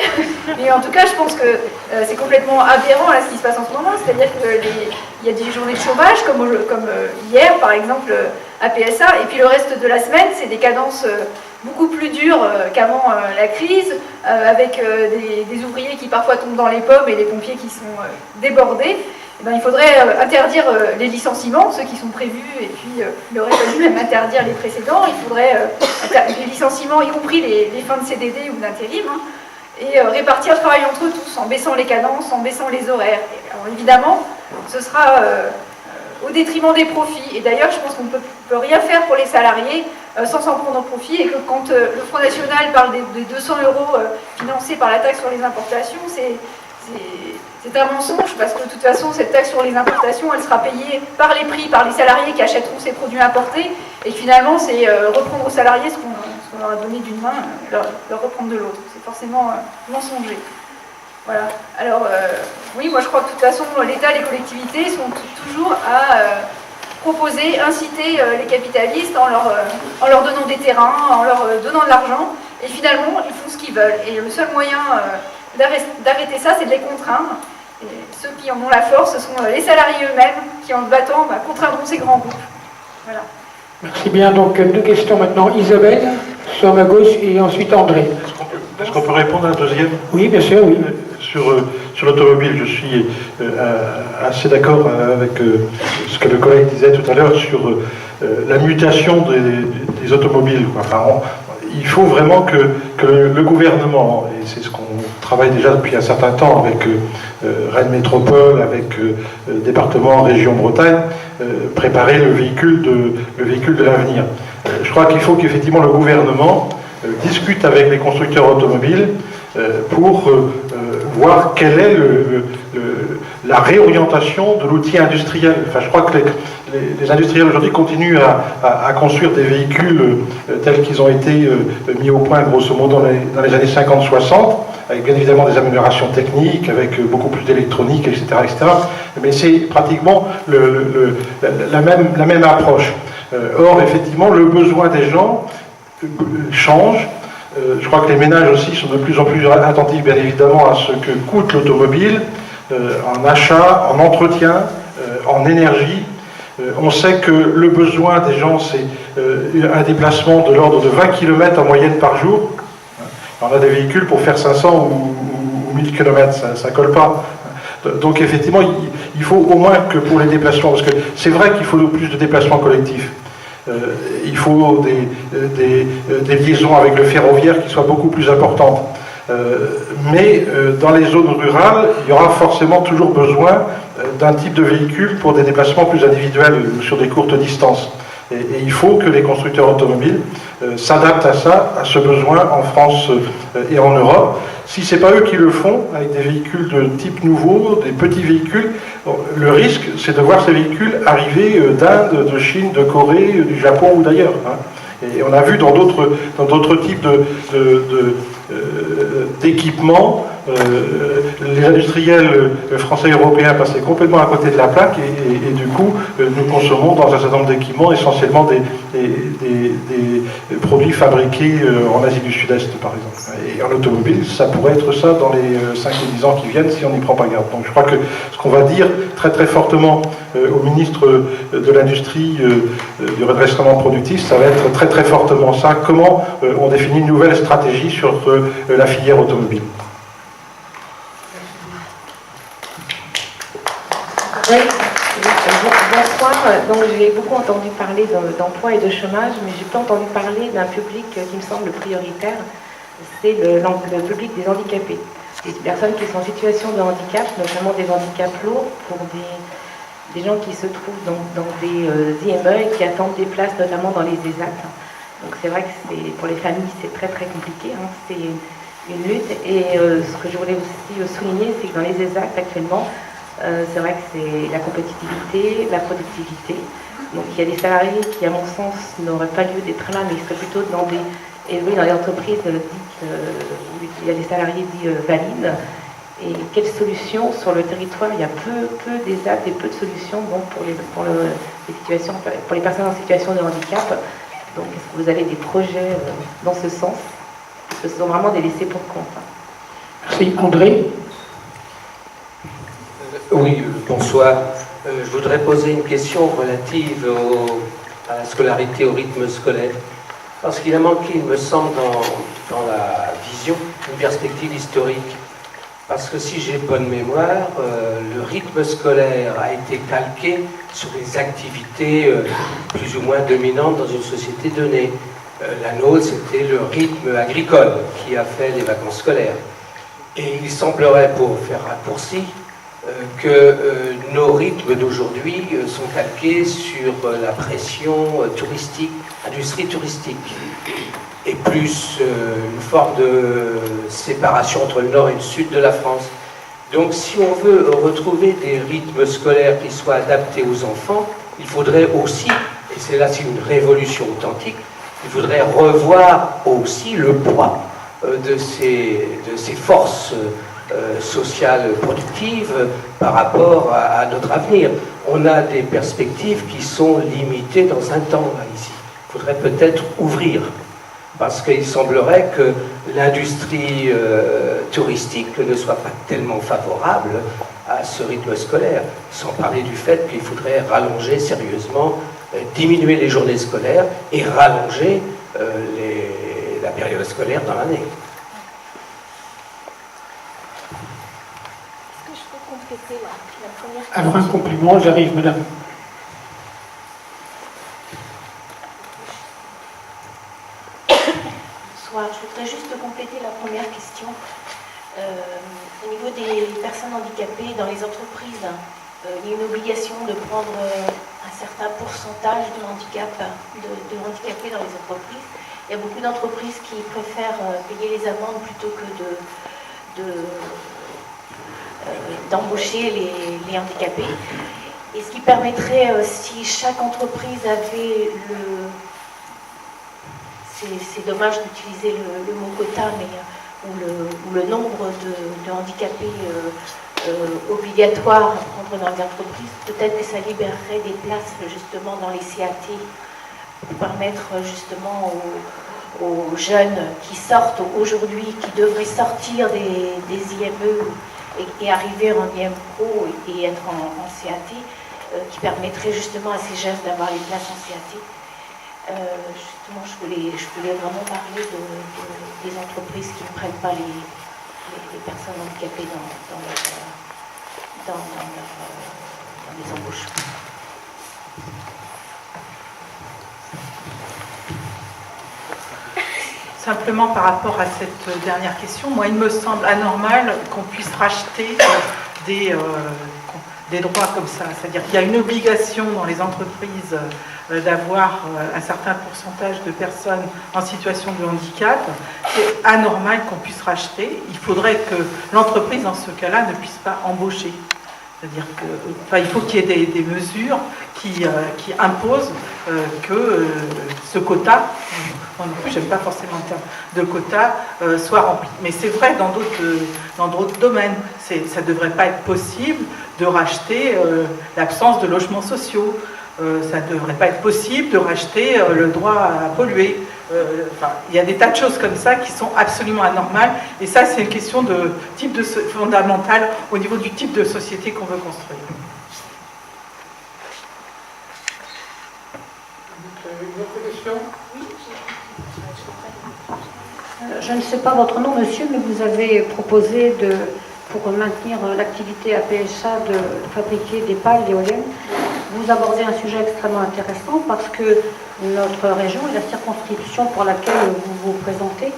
Speaker 2: Mais en tout cas, je pense que c'est complètement aberrant là, ce qui se passe en ce moment. C'est-à-dire qu'il y a des journées de chômage, comme hier, par exemple, à PSA, et puis le reste de la semaine, c'est des cadences beaucoup plus dures qu'avant la crise, avec des ouvriers qui parfois tombent dans les pommes et les pompiers qui sont débordés. Eh ben, il faudrait interdire les licenciements, ceux qui sont prévus, et puis il aurait fallu même interdire les précédents. Il faudrait les licenciements, y compris les fins de CDD ou d'intérim, hein, et répartir le travail entre tous, en baissant les cadences, en baissant les horaires. Et, alors évidemment, ce sera au détriment des profits. Et d'ailleurs, je pense qu'on ne peut rien faire pour les salariés sans s'en prendre au profit, et que quand le Front National parle des 200 € financés par la taxe sur les importations, c'est un mensonge, parce que de toute façon, cette taxe sur les importations, elle sera payée par les prix, par les salariés qui achèteront ces produits importés, et finalement, c'est reprendre aux salariés ce qu'on leur a donné d'une main, leur reprendre de l'autre. C'est forcément mensonger. Voilà. Alors, oui, moi je crois que de toute façon, l'État et les collectivités sont toujours à proposer, inciter les capitalistes en leur donnant des terrains, en leur donnant de l'argent, et finalement, ils font ce qu'ils veulent. Et le seul moyen d'arrêter ça, c'est de les contraindre. Et ceux qui en ont la force, ce sont les salariés eux-mêmes qui, en se battant, contraindront ces grands groupes. Voilà.
Speaker 1: Merci bien. Donc, 2 questions maintenant. Isabelle, sur ma gauche, et ensuite André.
Speaker 6: Est-ce qu'on peut répondre à un deuxième?
Speaker 1: Oui, bien sûr, oui.
Speaker 6: Sur l'automobile, je suis assez d'accord avec ce que le collègue disait tout à l'heure sur la mutation des automobiles. Enfin, il faut vraiment que le gouvernement, et c'est ce qu'on travaille déjà depuis un certain temps avec Rennes Métropole, avec département, région Bretagne, préparer le véhicule de l'avenir. Je crois qu'il faut qu'effectivement le gouvernement discute avec les constructeurs automobiles pour voir quelle est la réorientation de l'outil industriel. Enfin, je crois que les industriels aujourd'hui continuent à construire des véhicules tels qu'ils ont été mis au point grosso modo dans les années 50-60, avec bien évidemment des améliorations techniques, avec beaucoup plus d'électronique, etc., etc. Mais c'est pratiquement la même approche. Or, effectivement, le besoin des gens change. Je crois que les ménages aussi sont de plus en plus attentifs, bien évidemment, à ce que coûte l'automobile, en achat, en entretien, en énergie. On sait que le besoin des gens, c'est un déplacement de l'ordre de 20 km en moyenne par jour. On a des véhicules pour faire 500 ou 1000 km, ça ne colle pas. Donc effectivement, il faut au moins que pour les déplacements, parce que c'est vrai qu'il faut plus de déplacements collectifs. Il faut des liaisons avec le ferroviaire qui soient beaucoup plus importantes. Mais dans les zones rurales, il y aura forcément toujours besoin d'un type de véhicule pour des déplacements plus individuels sur des courtes distances. Et il faut que les constructeurs automobiles s'adaptent à ça, à ce besoin en France et en Europe. Si ce n'est pas eux qui le font, avec des véhicules de type nouveau, des petits véhicules, le risque, c'est de voir ces véhicules arriver d'Inde, de Chine, de Corée, du Japon ou d'ailleurs. Et on a vu dans d'autres types d'équipements, les industriels français et européens passaient complètement à côté de la plaque et du coup, nous consommons dans un certain nombre d'équipements essentiellement des produits fabriqués en Asie du Sud-Est, par exemple. Et en automobile, ça pourrait être ça dans les 5 ou 10 ans qui viennent si on n'y prend pas garde. Donc je crois que ce qu'on va dire très très fortement au ministre de l'Industrie, du redressement productif, ça va être très très fortement ça, comment on définit une nouvelle stratégie sur la filière automobile.
Speaker 11: Oui, bonsoir. Donc j'ai beaucoup entendu parler d'emploi et de chômage, mais j'ai pas entendu parler d'un public qui me semble prioritaire, c'est le public des handicapés. Des personnes qui sont en situation de handicap, notamment des handicaps lourds, pour des gens qui se trouvent dans des IME et qui attendent des places, notamment dans les ESAT. Donc c'est vrai que pour les familles, c'est très très compliqué, hein. C'est une lutte. Et ce que je voulais aussi souligner, c'est que dans les ESAT actuellement, c'est vrai que c'est la compétitivité, la productivité. Donc il y a des salariés qui, à mon sens, n'auraient pas lieu d'être là, mais ils seraient plutôt dans les entreprises dites où il y a des salariés dits valides. Et quelles solutions sur le territoire? Il y a peu d'ESAT et peu de solutions donc, pour les personnes en situation de handicap. Donc est-ce que vous avez des projets dans ce sens? Ce sont vraiment des laissés pour compte.
Speaker 1: Merci. André?
Speaker 12: Oui, bonsoir. Je voudrais poser une question relative à la scolarité, au rythme scolaire. Parce qu'il a manqué, il me semble, dans la vision, une perspective historique. Parce que si j'ai bonne mémoire, le rythme scolaire a été calqué sur les activités plus ou moins dominantes dans une société donnée. La nôtre, c'était le rythme agricole qui a fait les vacances scolaires. Et il semblerait, pour faire raccourci, que nos rythmes d'aujourd'hui sont calqués sur la pression touristique, industrie touristique, et plus une forme de séparation entre le nord et le sud de la France. Donc si on veut retrouver des rythmes scolaires qui soient adaptés aux enfants, il faudrait aussi, et c'est là une révolution authentique, il faudrait revoir aussi le poids de ces forces sociales productives par rapport à notre avenir. On a des perspectives qui sont limitées dans un temps, là, ici. Il faudrait peut-être ouvrir, parce qu'il semblerait que l'industrie touristique ne soit pas tellement favorable à ce rythme scolaire, sans parler du fait qu'il faudrait rallonger sérieusement, diminuer les journées scolaires et rallonger la période scolaire dans l'année.
Speaker 1: Alors un compliment, j'arrive, madame.
Speaker 13: Bonsoir, je voudrais juste compléter la première question. Au niveau des personnes handicapées dans les entreprises, il y a une obligation de prendre un certain pourcentage de handicap, de handicapés dans les entreprises. Il y a beaucoup d'entreprises qui préfèrent payer les amendes plutôt que d'embaucher les handicapés. Et ce qui permettrait, si chaque entreprise avait c'est dommage d'utiliser le mot quota, mais ou le nombre de handicapés obligatoires à prendre dans les entreprises, peut-être que ça libérerait des places justement dans les CAT pour permettre justement aux jeunes qui sortent aujourd'hui, qui devraient sortir des IME et arriver en IM Pro et être en CAT, qui permettrait justement à ces jeunes d'avoir les places en CAT. Justement, je voulais vraiment parler des entreprises qui ne prennent pas les personnes handicapées dans les embauches.
Speaker 5: Simplement par rapport à cette dernière question, moi il me semble anormal qu'on puisse racheter des droits comme ça. C'est-à-dire qu'il y a une obligation dans les entreprises d'avoir un certain pourcentage de personnes en situation de handicap. C'est anormal qu'on puisse racheter. Il faudrait que l'entreprise, dans ce cas-là, ne puisse pas embaucher. C'est-à-dire qu'il faut qu'il y ait des mesures qui imposent que ce quota, moi non plus j'aime pas forcément le terme de quota, soit rempli. Mais c'est vrai dans d'autres domaines. Ça ne devrait pas être possible de racheter l'absence de logements sociaux. Ça ne devrait pas être possible de racheter le droit à polluer. Il y a des tas de choses comme ça qui sont absolument anormales. Et ça, c'est une question de type fondamentale au niveau du type de société qu'on veut construire.
Speaker 1: Une autre question ?
Speaker 14: Je ne sais pas votre nom, monsieur, mais vous avez proposé pour maintenir l'activité APSA de fabriquer des pales éoliennes. Vous abordez un sujet extrêmement intéressant parce que notre région et la circonscription pour laquelle vous vous présentez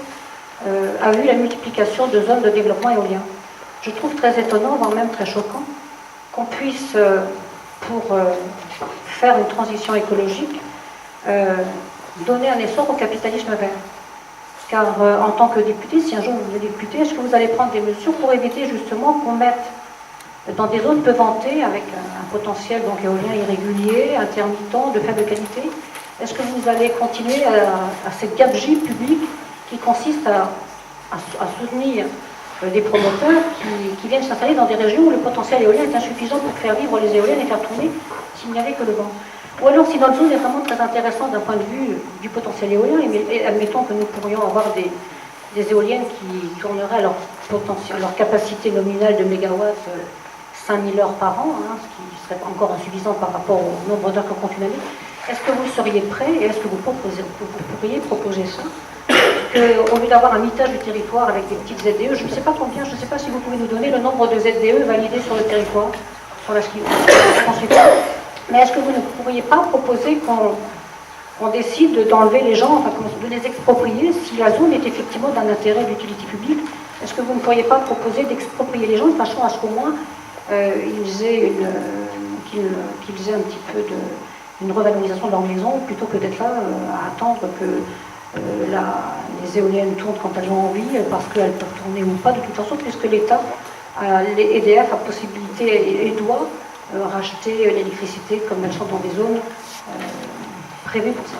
Speaker 14: a vu la multiplication de zones de développement éolien. Je trouve très étonnant, voire même très choquant, qu'on puisse, pour faire une transition écologique, donner un essor au capitalisme vert. Car en tant que député, si un jour vous êtes député, est-ce que vous allez prendre des mesures pour éviter justement qu'on mette dans des zones peu vantées, avec un potentiel donc éolien irrégulier, intermittent, de faible qualité, est-ce que vous allez continuer à cette gabegie publique qui consiste à soutenir des promoteurs qui viennent s'installer dans des régions où le potentiel éolien est insuffisant pour faire vivre les éoliennes et faire tourner s'il n'y avait que le vent? Ou alors, si notre zone est vraiment très intéressante d'un point de vue du potentiel éolien, et admettons que nous pourrions avoir des éoliennes qui tourneraient à leur potentiel, à leur capacité nominale de mégawatts, 5000 heures par an, hein, ce qui serait encore insuffisant par rapport au nombre d'heures qu'on compte une année. Est-ce que vous seriez prêt et est-ce que vous pourriez proposer ça, qu'au lieu d'avoir un mitage du territoire avec des petites ZDE, je ne sais pas combien, je ne sais pas si vous pouvez nous donner le nombre de ZDE validés sur le territoire, sur la ski, mais est-ce que vous ne pourriez pas proposer qu'on décide d'enlever les gens, enfin de les exproprier si la zone est effectivement d'un intérêt d'utilité publique? Est-ce que vous ne pourriez pas proposer d'exproprier les gens de façon à ce qu'au moins qu'ils aient un petit peu une revalorisation de leur maison, plutôt que d'être là à attendre que les éoliennes tournent quand elles ont envie, parce qu'elles peuvent tourner ou pas de toute façon, puisque l'État, EDF a possibilité et doit racheter l'électricité comme elles sont dans des zones prévues pour ça.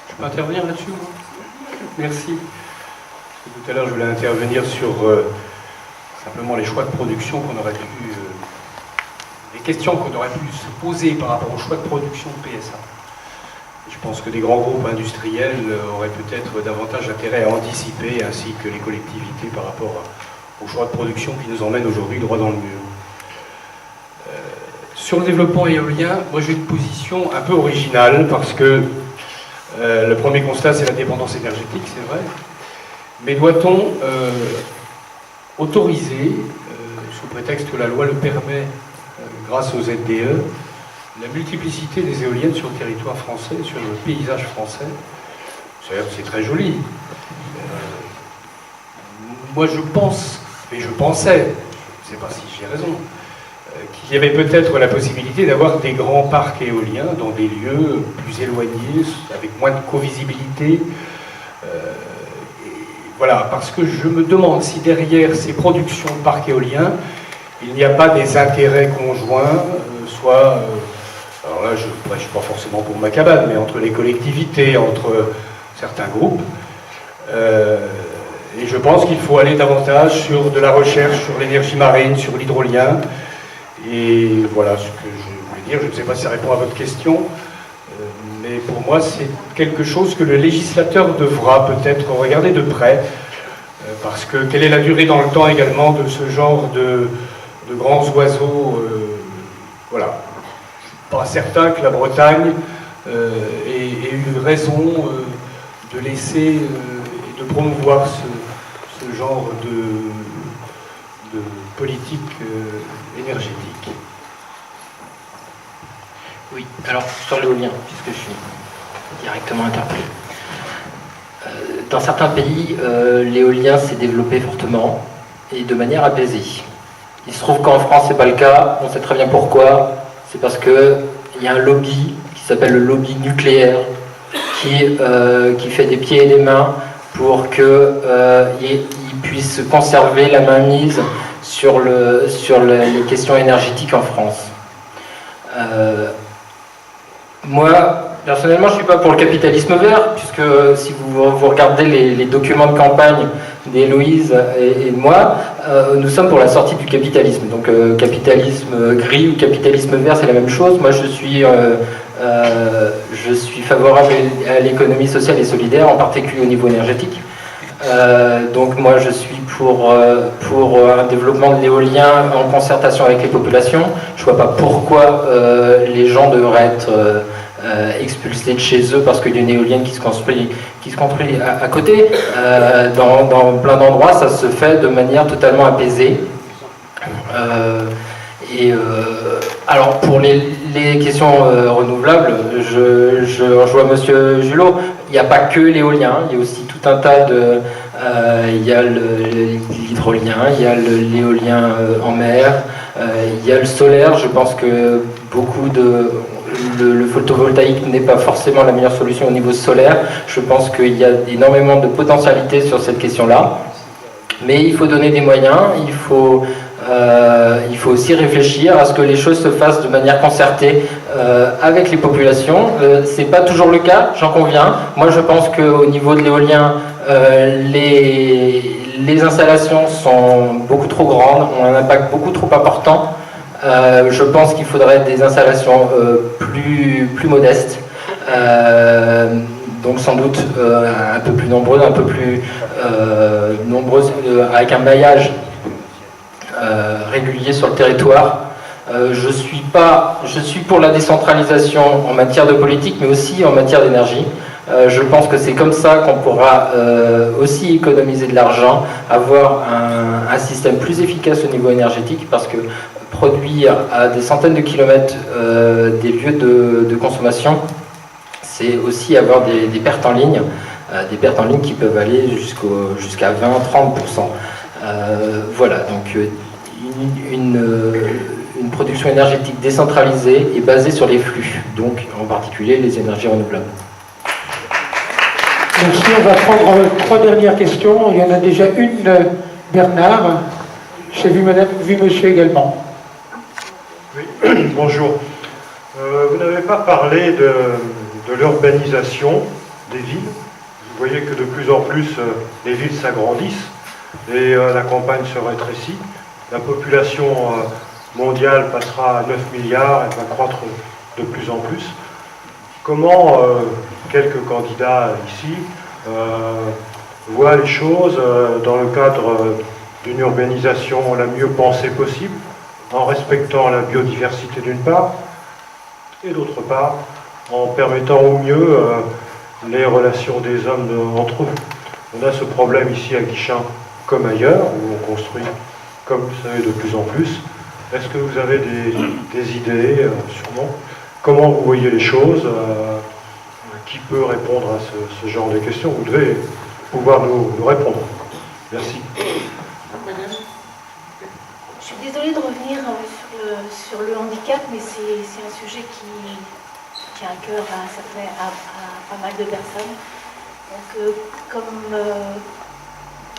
Speaker 3: Je peux intervenir là-dessus? Merci. Tout à l'heure, je voulais intervenir sur simplement les choix de production qu'on aurait pu... les questions qu'on aurait pu se poser par rapport au choix de production de PSA. Je pense que des grands groupes industriels auraient peut-être davantage intérêt à anticiper, ainsi que les collectivités, par rapport au choix de production qui nous emmène aujourd'hui droit dans le mur. Sur le développement éolien, moi j'ai une position un peu originale, parce que le premier constat, c'est la dépendance énergétique, c'est vrai. Mais doit-on autoriser, sous prétexte que la loi le permet, grâce aux ZDE, la multiplicité des éoliennes sur le territoire français, sur le paysage français? C'est très joli. Moi je pense, et je pensais, je ne sais pas si j'ai raison, qu'il y avait peut-être la possibilité d'avoir des grands parcs éoliens dans des lieux plus éloignés, avec moins de covisibilité. Voilà, parce que je me demande si derrière ces productions de parcs éoliens, il n'y a pas des intérêts conjoints, soit, alors là je ne prêche pas forcément pour ma cabane, mais entre les collectivités, entre certains groupes. Et je pense qu'il faut aller davantage sur de la recherche, sur l'énergie marine, sur l'hydrolien. Et voilà ce que je voulais dire. Je ne sais pas si ça répond à votre question, mais pour moi c'est quelque chose que le législateur devra peut-être regarder de près, parce que quelle est la durée dans le temps également de ce genre de grands oiseaux, voilà. Je ne suis pas certain que la Bretagne ait eu raison de laisser et de promouvoir ce genre de politique énergétique.
Speaker 7: Oui, alors sur l'éolien, puisque je suis directement interpellé. Dans certains pays, l'éolien s'est développé fortement et de manière apaisée. Il se trouve qu'en France, c'est pas le cas. On sait très bien pourquoi. C'est parce qu'il y a un lobby qui s'appelle le lobby nucléaire qui fait des pieds et des mains pour qu'il puisse conserver la mainmise sur les questions énergétiques en France. Moi, personnellement, je ne suis pas pour le capitalisme vert, puisque si vous regardez les documents de campagne d'Héloïse et de moi, nous sommes pour la sortie du capitalisme. Donc capitalisme gris ou capitalisme vert, c'est la même chose. Moi, je suis favorable à l'économie sociale et solidaire, en particulier au niveau énergétique. Donc moi, je suis pour un développement de l'éolien en concertation avec les populations. Je ne vois pas pourquoi les gens devraient être expulsés de chez eux parce qu'il y a une éolienne qui se construit à côté. Dans plein d'endroits, ça se fait de manière totalement apaisée. Alors pour les questions renouvelables, je rejoins Monsieur Julot. Il n'y a pas que l'éolien, il y a aussi tout un tas de... il y a l'hydrolien, il y a l'éolien en mer, il y a le solaire. Je pense que le photovoltaïque n'est pas forcément la meilleure solution au niveau solaire. Je pense qu'il y a énormément de potentialités sur cette question-là. Mais il faut donner des moyens, il faut aussi réfléchir à ce que les choses se fassent de manière concertée avec les populations. C'est pas toujours le cas, j'en conviens. Moi, je pense qu'au niveau de l'éolien, les installations sont beaucoup trop grandes, ont un impact beaucoup trop important. Je pense qu'il faudrait des installations plus modestes. donc sans doute un peu plus nombreuses, avec un maillage régulier sur le territoire. Je suis pour la décentralisation en matière de politique, mais aussi en matière d'énergie. Je pense que c'est comme ça qu'on pourra aussi économiser de l'argent, avoir un système plus efficace au niveau énergétique, parce que produire à des centaines de kilomètres des lieux de consommation, c'est aussi avoir des pertes en ligne, qui peuvent aller jusqu'à 20-30%. Voilà, donc une production énergétique décentralisée et basée sur les flux, donc en particulier les énergies renouvelables.
Speaker 1: Merci, on va prendre 3 dernières questions. Il y en a déjà une, Bernard. J'ai vu madame, vu monsieur également.
Speaker 15: Oui, bonjour. Vous n'avez pas parlé de l'urbanisation des villes. Vous voyez que de plus en plus les villes s'agrandissent et la campagne se rétrécit. La population mondiale passera à 9 milliards, elle va croître de plus en plus. Comment quelques candidats ici voient les choses dans le cadre d'une urbanisation la mieux pensée possible, en respectant la biodiversité d'une part, et d'autre part, en permettant au mieux les relations des hommes entre eux. On a ce problème ici à Guichen comme ailleurs, où on construit, comme vous savez, de plus en plus. Est-ce que vous avez des idées, sûrement? Comment vous voyez les choses? Qui peut répondre à ce genre de questions? Vous devez pouvoir nous répondre. Merci.
Speaker 13: Je suis désolée de revenir sur le handicap, mais c'est un sujet qui tient à cœur à pas mal de personnes. Donc, comme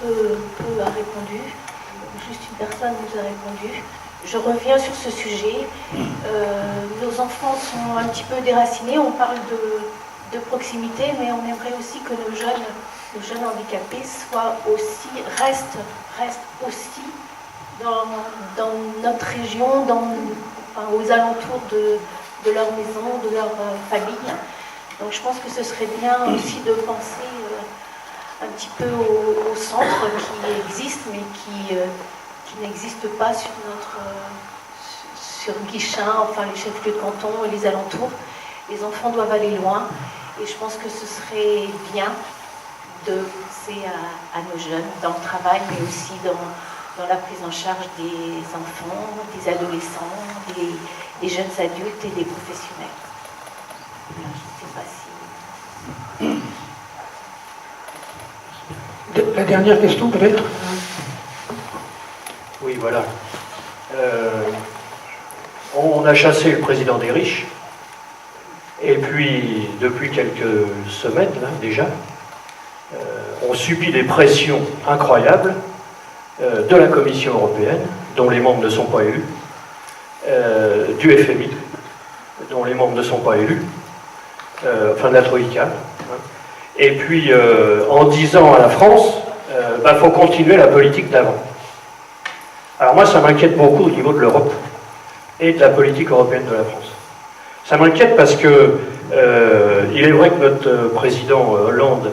Speaker 13: peu a répondu, juste une personne nous a répondu. Je reviens sur ce sujet. Nos enfants sont un petit peu déracinés. On parle de proximité, mais on aimerait aussi que nos jeunes handicapés restent aussi dans notre région, aux alentours de leur maison, de leur famille. Donc je pense que ce serait bien aussi de penser un petit peu au centre qui existe, mais qui n'existe pas sur Guichen, enfin les chefs-lieux de canton et les alentours. Les enfants doivent aller loin, et je pense que ce serait bien de penser à nos jeunes dans le travail, mais aussi dans la prise en charge des enfants, des adolescents, des jeunes adultes et des professionnels. Je ne sais pas si...
Speaker 1: La dernière question peut-être?
Speaker 9: Oui, voilà. On a chassé le président des riches, et puis depuis quelques semaines là, déjà, on subit des pressions incroyables de la Commission européenne, dont les membres ne sont pas élus, du FMI, dont les membres ne sont pas élus, enfin de la Troïka, et puis en disant à la France, faut continuer la politique d'avant. Alors moi, ça m'inquiète beaucoup au niveau de l'Europe et de la politique européenne de la France. Ça m'inquiète parce que il est vrai que notre président Hollande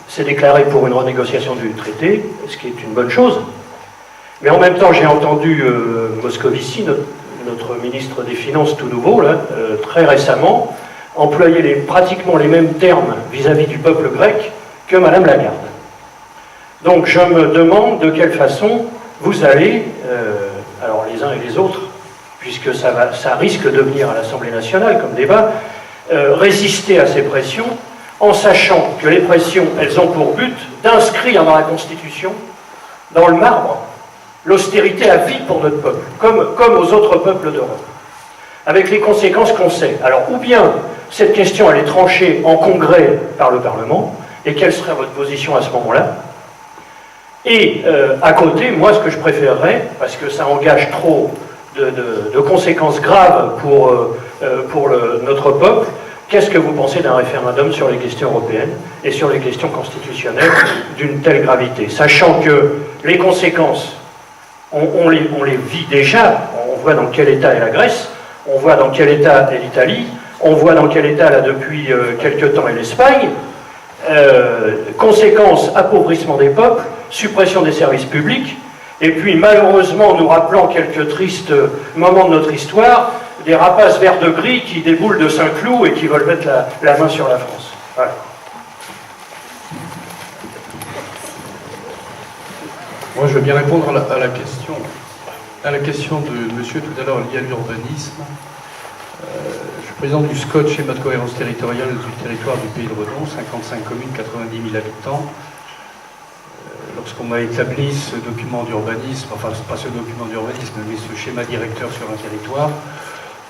Speaker 9: s'est déclaré pour une renégociation du traité, ce qui est une bonne chose. Mais en même temps, j'ai entendu Moscovici, notre ministre des Finances tout nouveau, là, très récemment, employer pratiquement les mêmes termes vis-à-vis du peuple grec que Madame Lagarde. Donc je me demande de quelle façon vous allez, alors les uns et les autres, puisque ça risque de venir à l'Assemblée nationale comme débat, résister à ces pressions, en sachant que les pressions, elles ont pour but d'inscrire dans la Constitution, dans le marbre, l'austérité à vie pour notre peuple, comme aux autres peuples d'Europe, avec les conséquences qu'on sait. Alors, ou bien cette question, elle est tranchée en congrès par le Parlement, et quelle serait votre position à ce moment-là? Et à côté, moi, ce que je préférerais, parce que ça engage trop de conséquences graves pour notre peuple, qu'est-ce que vous pensez d'un référendum sur les questions européennes et sur les questions constitutionnelles d'une telle gravité? Sachant que les conséquences, on les vit déjà, on voit dans quel état est la Grèce, on voit dans quel état est l'Italie, On voit dans quel état, là, depuis quelque temps, est l'Espagne. Conséquence, appauvrissement des peuples, suppression des services publics, et puis malheureusement, nous rappelant quelques tristes moments de notre histoire, des rapaces verts de gris qui déboulent de Saint-Cloud et qui veulent mettre la main sur la France. Voilà.
Speaker 3: Moi, je veux bien répondre à la question de monsieur tout à l'heure liée à l'urbanisme. Je suis président du SCOT, schéma de cohérence territoriale du territoire du Pays de Redon, 55 communes, 90 000 habitants. Lorsqu'on m'a établi ce document d'urbanisme, enfin pas ce document d'urbanisme, mais ce schéma directeur sur un territoire,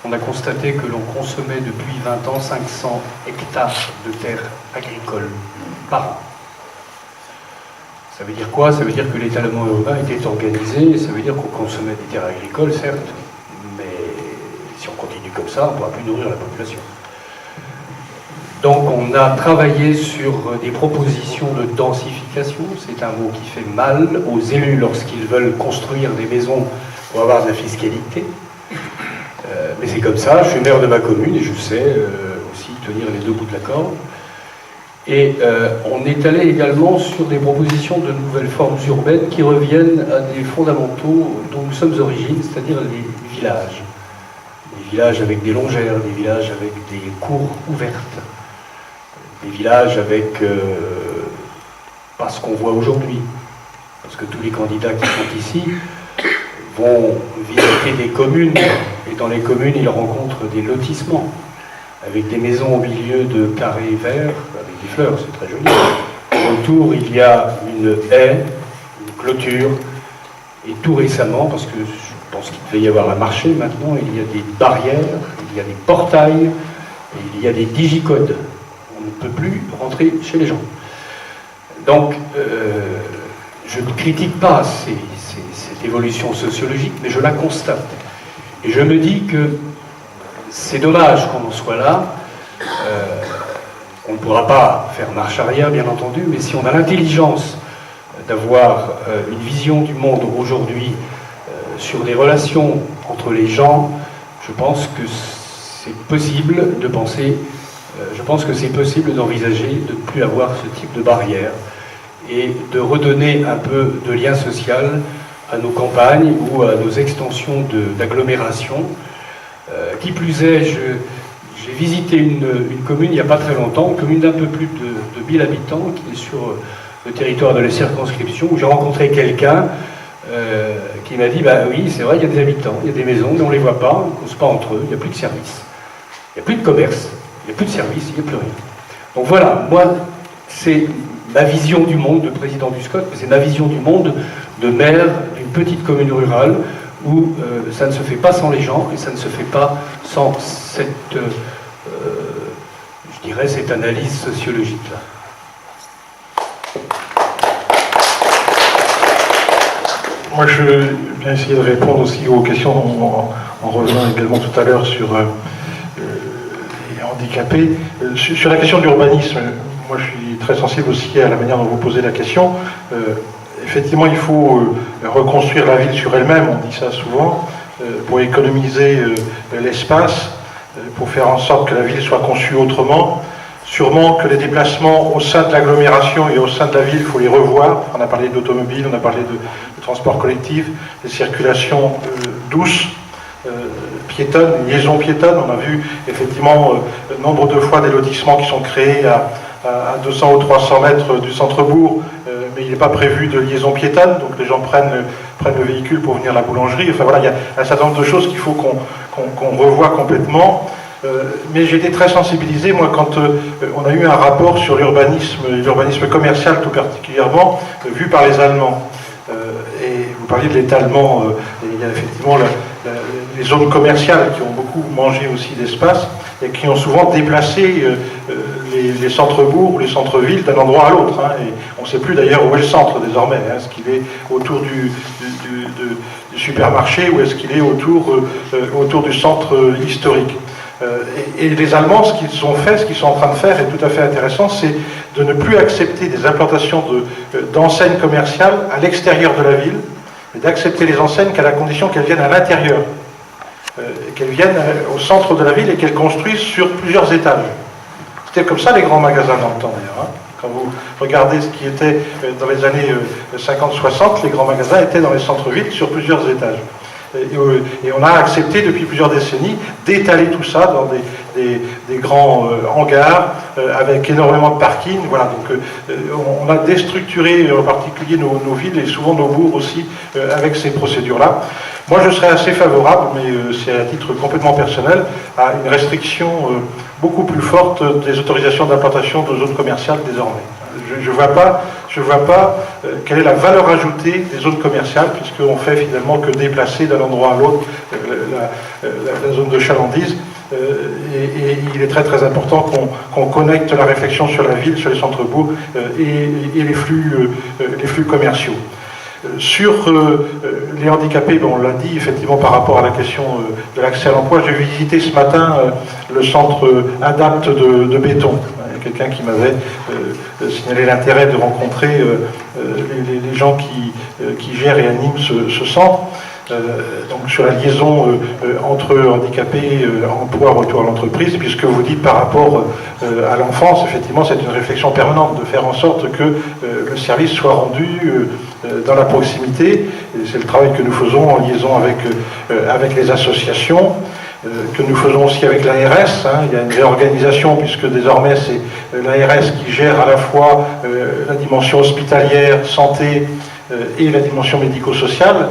Speaker 3: on a constaté que l'on consommait depuis 20 ans 500 hectares de terres agricoles par an. Ça veut dire quoi? Ça veut dire que l'étalement urbain était organisé, ça veut dire qu'on consommait des terres agricoles, certes, mais si on continue comme ça, on ne pourra plus nourrir la population. Donc on a travaillé sur des propositions de densification, c'est un mot qui fait mal aux élus lorsqu'ils veulent construire des maisons pour avoir de la fiscalité. Mais c'est comme ça, je suis maire de ma commune et je sais aussi tenir les deux bouts de la corde. Et on est allé également sur des propositions de nouvelles formes urbaines qui reviennent à des fondamentaux dont nous sommes origines, c'est-à-dire les villages. Des villages avec des longères, des villages avec des cours ouvertes, des villages avec pas ce qu'on voit aujourd'hui. Parce que tous les candidats qui sont ici vont visiter des communes, et dans les communes, ils rencontrent des lotissements, avec des maisons au milieu de carrés verts, avec des fleurs, c'est très joli. Autour, il y a une haie, une clôture, et tout récemment, parce que je pense qu'il devait y avoir un marché maintenant, il y a des barrières, il y a des portails, et il y a des digicodes. On ne peut plus rentrer chez les gens. Donc, je ne critique pas cette évolution sociologique, mais je la constate. Et je me dis que c'est dommage qu'on en soit là. On ne pourra pas faire marche arrière, bien entendu, mais si on a l'intelligence d'avoir une vision du monde aujourd'hui sur les relations entre les gens, je pense que c'est possible de penser, je pense que c'est possible d'envisager de ne plus avoir ce type de barrière et de redonner un peu de lien social à nos campagnes ou à nos extensions d'agglomération. Qui plus est, j'ai visité une commune il n'y a pas très longtemps, une commune d'un peu plus de 1000 habitants, qui est sur le territoire de la circonscription, où j'ai rencontré quelqu'un qui m'a dit, bah oui, c'est vrai, il y a des habitants, il y a des maisons, mais on ne les voit pas, on ne cause pas entre eux, il n'y a plus de service, il n'y a plus de commerce, il n'y a plus de service, il n'y a plus rien. Donc voilà, moi, c'est ma vision du monde de président du SCOT, c'est ma vision du monde de maire d'une petite commune rurale, où ça ne se fait pas sans les gens et ça ne se fait pas sans cette, je dirais, cette analyse sociologique-là.
Speaker 6: Moi, je vais bien essayer de répondre aussi aux questions en revenant également tout à l'heure sur les handicapés. Sur la question de l'urbanisme, moi je suis très sensible aussi à la manière dont vous posez la question. Effectivement, il faut reconstruire la ville sur elle-même, on dit ça souvent, pour économiser l'espace, pour faire en sorte que la ville soit conçue autrement. Sûrement que les déplacements au sein de l'agglomération et au sein de la ville, il faut les revoir. On a parlé d'automobile, on a parlé de transport collectif, de circulation douce, piétonne, liaison piétonne. On a vu effectivement nombre de fois des lotissements qui sont créés à 200 ou 300 mètres du centre-bourg, mais il n'est pas prévu de liaison piétonne, donc les gens prennent le véhicule pour venir à la boulangerie. Enfin voilà, il y a un certain nombre de choses qu'il faut qu'on revoie complètement. Mais j'ai été très sensibilisé, moi, quand on a eu un rapport sur l'urbanisme commercial tout particulièrement, vu par les Allemands. Et vous parliez de l'étalement, il y a effectivement les zones commerciales qui ont beaucoup mangé aussi d'espace et qui ont souvent déplacé les centres-bourgs ou les centres-villes d'un endroit à l'autre. Hein, et on ne sait plus d'ailleurs où est le centre désormais. Est-ce qu'il est autour du supermarché ou est-ce qu'il est autour du centre historique? Et les Allemands, ce qu'ils ont fait, ce qu'ils sont en train de faire est tout à fait intéressant, c'est de ne plus accepter des implantations d'enseignes commerciales à l'extérieur de la ville, mais d'accepter les enseignes qu'à la condition qu'elles viennent à l'intérieur. qu'elles viennent au centre de la ville et qu'elles construisent sur plusieurs étages. C'était comme ça les grands magasins dans le temps d'ailleurs. Hein. Quand vous regardez ce qui était dans les années 50-60, les grands magasins étaient dans les centres-villes sur plusieurs étages. Et on a accepté depuis plusieurs décennies d'étaler tout ça dans des grands hangars avec énormément de parking. Voilà, donc on a déstructuré en particulier nos villes et souvent nos bourgs aussi avec ces procédures-là. Moi je serais assez favorable, mais c'est à titre complètement personnel, à une restriction beaucoup plus forte des autorisations d'implantation de zones commerciales désormais. Je ne vois pas quelle est la valeur ajoutée des zones commerciales, puisqu'on fait finalement que déplacer d'un endroit à l'autre la zone de chalandise. Et il est très très important qu'on connecte la réflexion sur la ville, sur les centres-bourgs et les flux commerciaux. Sur les handicapés, on l'a dit effectivement par rapport à la question de l'accès à l'emploi, j'ai visité ce matin le centre ADAPT de Béton. Il y a quelqu'un qui m'avait signalé l'intérêt de rencontrer les gens qui gèrent et animent ce centre. Donc sur la liaison entre handicapés, emploi, retour à l'entreprise, et puis ce que vous dites par rapport à l'enfance, effectivement c'est une réflexion permanente de faire en sorte que le service soit rendu dans la proximité. C'est le travail que nous faisons en liaison avec les associations, que nous faisons aussi avec l'ARS. Hein. Il y a une réorganisation puisque désormais c'est l'ARS qui gère à la fois la dimension hospitalière, santé et la dimension médico-sociale,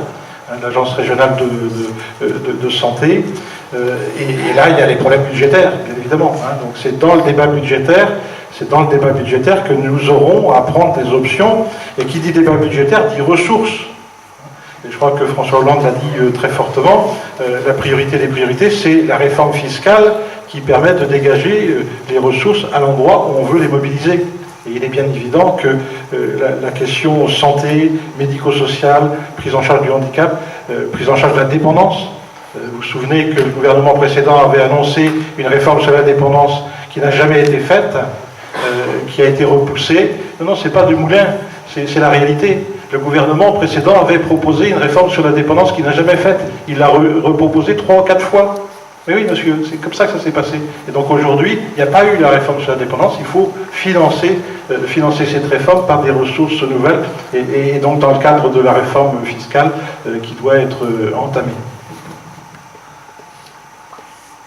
Speaker 6: l'agence régionale de santé. Et là, il y a les problèmes budgétaires, bien évidemment. Hein. Donc c'est dans le débat budgétaire que nous aurons à prendre des options. Et qui dit débat budgétaire dit ressources. Et je crois que François Hollande l'a dit très fortement, la priorité des priorités, c'est la réforme fiscale qui permet de dégager les ressources à l'endroit où on veut les mobiliser. Et il est bien évident que la question santé, médico-sociale, prise en charge du handicap, prise en charge de la dépendance. Vous vous souvenez que le gouvernement précédent avait annoncé une réforme sur la dépendance qui n'a jamais été faite, qui a été repoussée. Non, c'est pas du moulin, c'est la réalité. Le gouvernement précédent avait proposé une réforme sur la dépendance qu'il n'a jamais faite. Il l'a reproposé 3 ou 4 fois. Mais oui, monsieur, c'est comme ça que ça s'est passé. Et donc aujourd'hui, il n'y a pas eu la réforme sur la dépendance. Il faut financer cette réforme par des ressources nouvelles. Et donc dans le cadre de la réforme fiscale qui doit être entamée.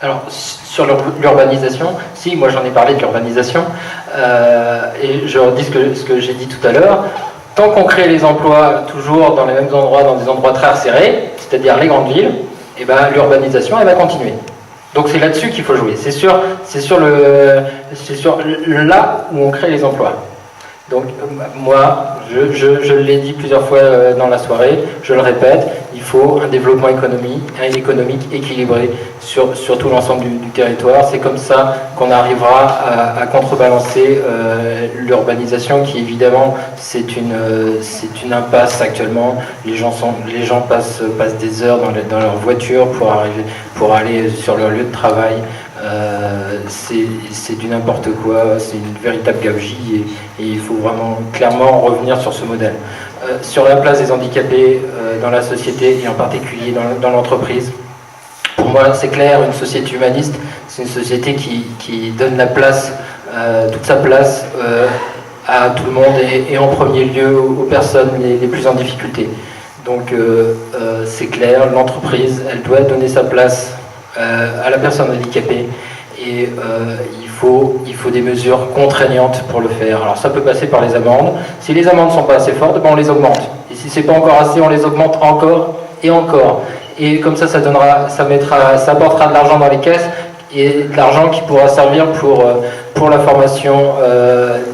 Speaker 7: Alors, sur l'urbanisation, si, moi j'en ai parlé de l'urbanisation, et je redis ce que j'ai dit tout à l'heure. Tant qu'on crée les emplois toujours dans les mêmes endroits, dans des endroits très resserrés, c'est-à-dire les grandes villes, et ben, l'urbanisation elle va continuer. Donc c'est là-dessus qu'il faut jouer. C'est sur là où on crée les emplois. Donc moi, je l'ai dit plusieurs fois dans la soirée, je le répète, il faut un développement économique équilibré sur tout l'ensemble du territoire. C'est comme ça qu'on arrivera à contrebalancer l'urbanisation qui évidemment c'est une impasse actuellement. Les gens passent des heures dans leur voiture pour aller sur leur lieu de travail. C'est du n'importe quoi, c'est une véritable gabegie et il faut vraiment clairement revenir sur ce modèle. Sur la place des handicapés dans la société et en particulier dans l'entreprise, pour moi c'est clair, une société humaniste, c'est une société qui donne la place, toute sa place à tout le monde et en premier lieu aux personnes les plus en difficulté. Donc c'est clair, l'entreprise elle doit donner sa place à la personne handicapée et il faut des mesures contraignantes pour le faire. Alors ça peut passer par les amendes. Si les amendes ne sont pas assez fortes, ben on les augmente. Et si c'est pas encore assez, on les augmente encore et encore. Et comme ça ça apportera de l'argent dans les caisses et de l'argent qui pourra servir pour la formation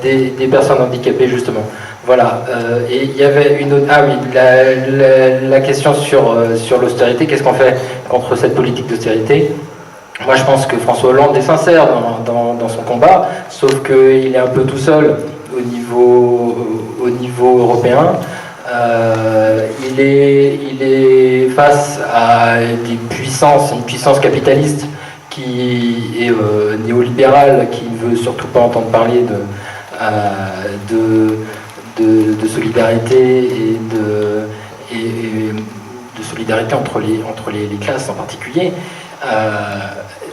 Speaker 7: des personnes handicapées justement. Voilà, et il y avait une autre... Ah oui, la question sur l'austérité, qu'est-ce qu'on fait contre cette politique d'austérité? Moi je pense que François Hollande est sincère dans son combat, sauf qu'il est un peu tout seul au niveau européen. Il est face à une puissance capitaliste qui est néolibérale, qui ne veut surtout pas entendre parler de solidarité et solidarité entre les classes en particulier.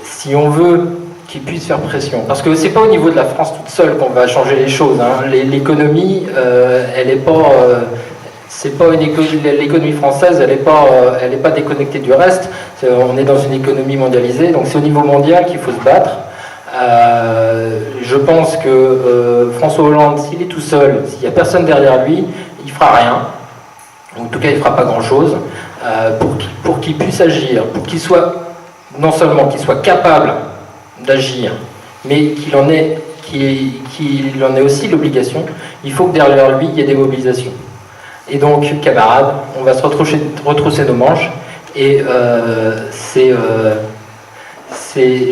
Speaker 7: Si on veut qu'ils puissent faire pression, parce que c'est pas au niveau de la France toute seule qu'on va changer les choses. Hein. L'économie, elle n'est pas... l'économie française, elle n'est pas déconnectée du reste. On est dans une économie mondialisée, donc c'est au niveau mondial qu'il faut se battre. Je pense que François Hollande, s'il est tout seul, s'il n'y a personne derrière lui, il fera rien. En tout cas, il ne fera pas grand-chose pour qu'il puisse agir, pour qu'il soit, non seulement qu'il soit capable d'agir, mais qu'il en ait aussi l'obligation. Il faut que derrière lui, il y ait des mobilisations. Et donc, camarades, on va se retrousser nos manches. Et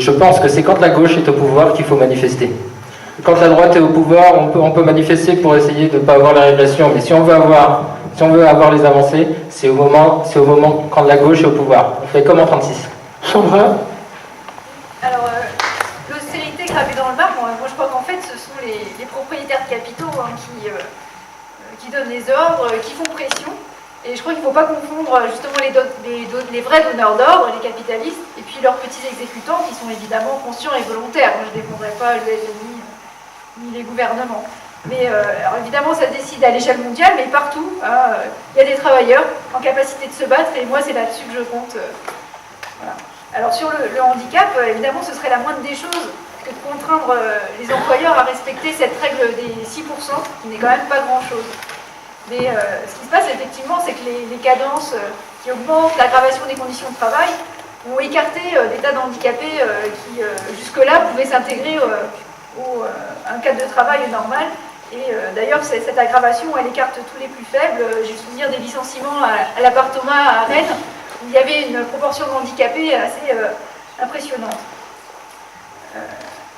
Speaker 7: je pense que c'est quand la gauche est au pouvoir qu'il faut manifester. Quand la droite est au pouvoir, on peut manifester pour essayer de ne pas avoir la régression. Mais si on veut avoir les avancées, c'est au moment quand la gauche est au pouvoir. On fait comme en 36.
Speaker 1: Sandra?
Speaker 2: Alors, l'austérité gravée dans le marbre, moi je crois qu'en fait ce sont les propriétaires de capitaux qui donnent les ordres, qui font pression. Et je crois qu'il ne faut pas confondre justement les vrais donneurs d'ordre, les capitalistes, et puis leurs petits exécutants qui sont évidemment conscients et volontaires. Moi je ne défendrai pas le FMI ni les gouvernements. Mais alors évidemment ça se décide à l'échelle mondiale, mais partout, il y a des travailleurs en capacité de se battre, et moi c'est là-dessus que je compte. Voilà. Alors sur le handicap, évidemment ce serait la moindre des choses que de contraindre les employeurs à respecter cette règle des 6%, qui n'est quand même pas grand-chose. Mais ce qui se passe effectivement, c'est que les cadences qui augmentent, l'aggravation des conditions de travail, ont écarté des tas d'handicapés qui jusque-là pouvaient s'intégrer à un cadre de travail normal. Et d'ailleurs, cette aggravation, elle écarte tous les plus faibles. J'ai souvenir des licenciements à l'appartement à Rennes, où il y avait une proportion de handicapés assez impressionnante.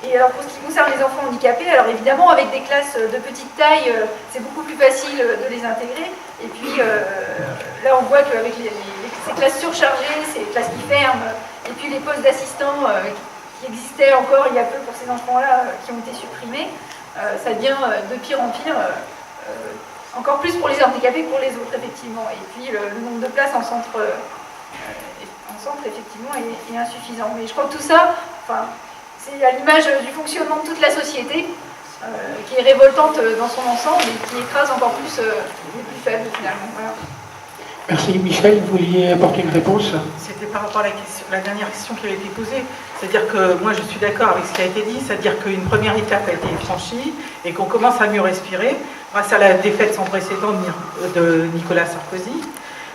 Speaker 2: Et alors pour ce qui concerne les enfants handicapés, alors évidemment avec des classes de petite taille, c'est beaucoup plus facile de les intégrer. Et puis là on voit qu'avec ces classes surchargées, ces classes qui ferment, et puis les postes d'assistants qui existaient encore il y a peu pour ces enfants-là, qui ont été supprimés, ça devient de pire en pire, encore plus pour les handicapés que pour les autres effectivement. Et puis le nombre de places en centre effectivement est insuffisant. Mais je crois que tout ça, c'est à l'image du fonctionnement de toute la société, qui est révoltante dans son ensemble et qui écrase encore plus les plus faibles finalement. Voilà.
Speaker 1: Merci. Michel, vous vouliez apporter une réponse?
Speaker 5: C'était par rapport à la dernière question qui avait été posée. C'est-à-dire que moi je suis d'accord avec ce qui a été dit, c'est-à-dire qu'une première étape a été franchie et qu'on commence à mieux respirer grâce à la défaite sans précédent de Nicolas Sarkozy,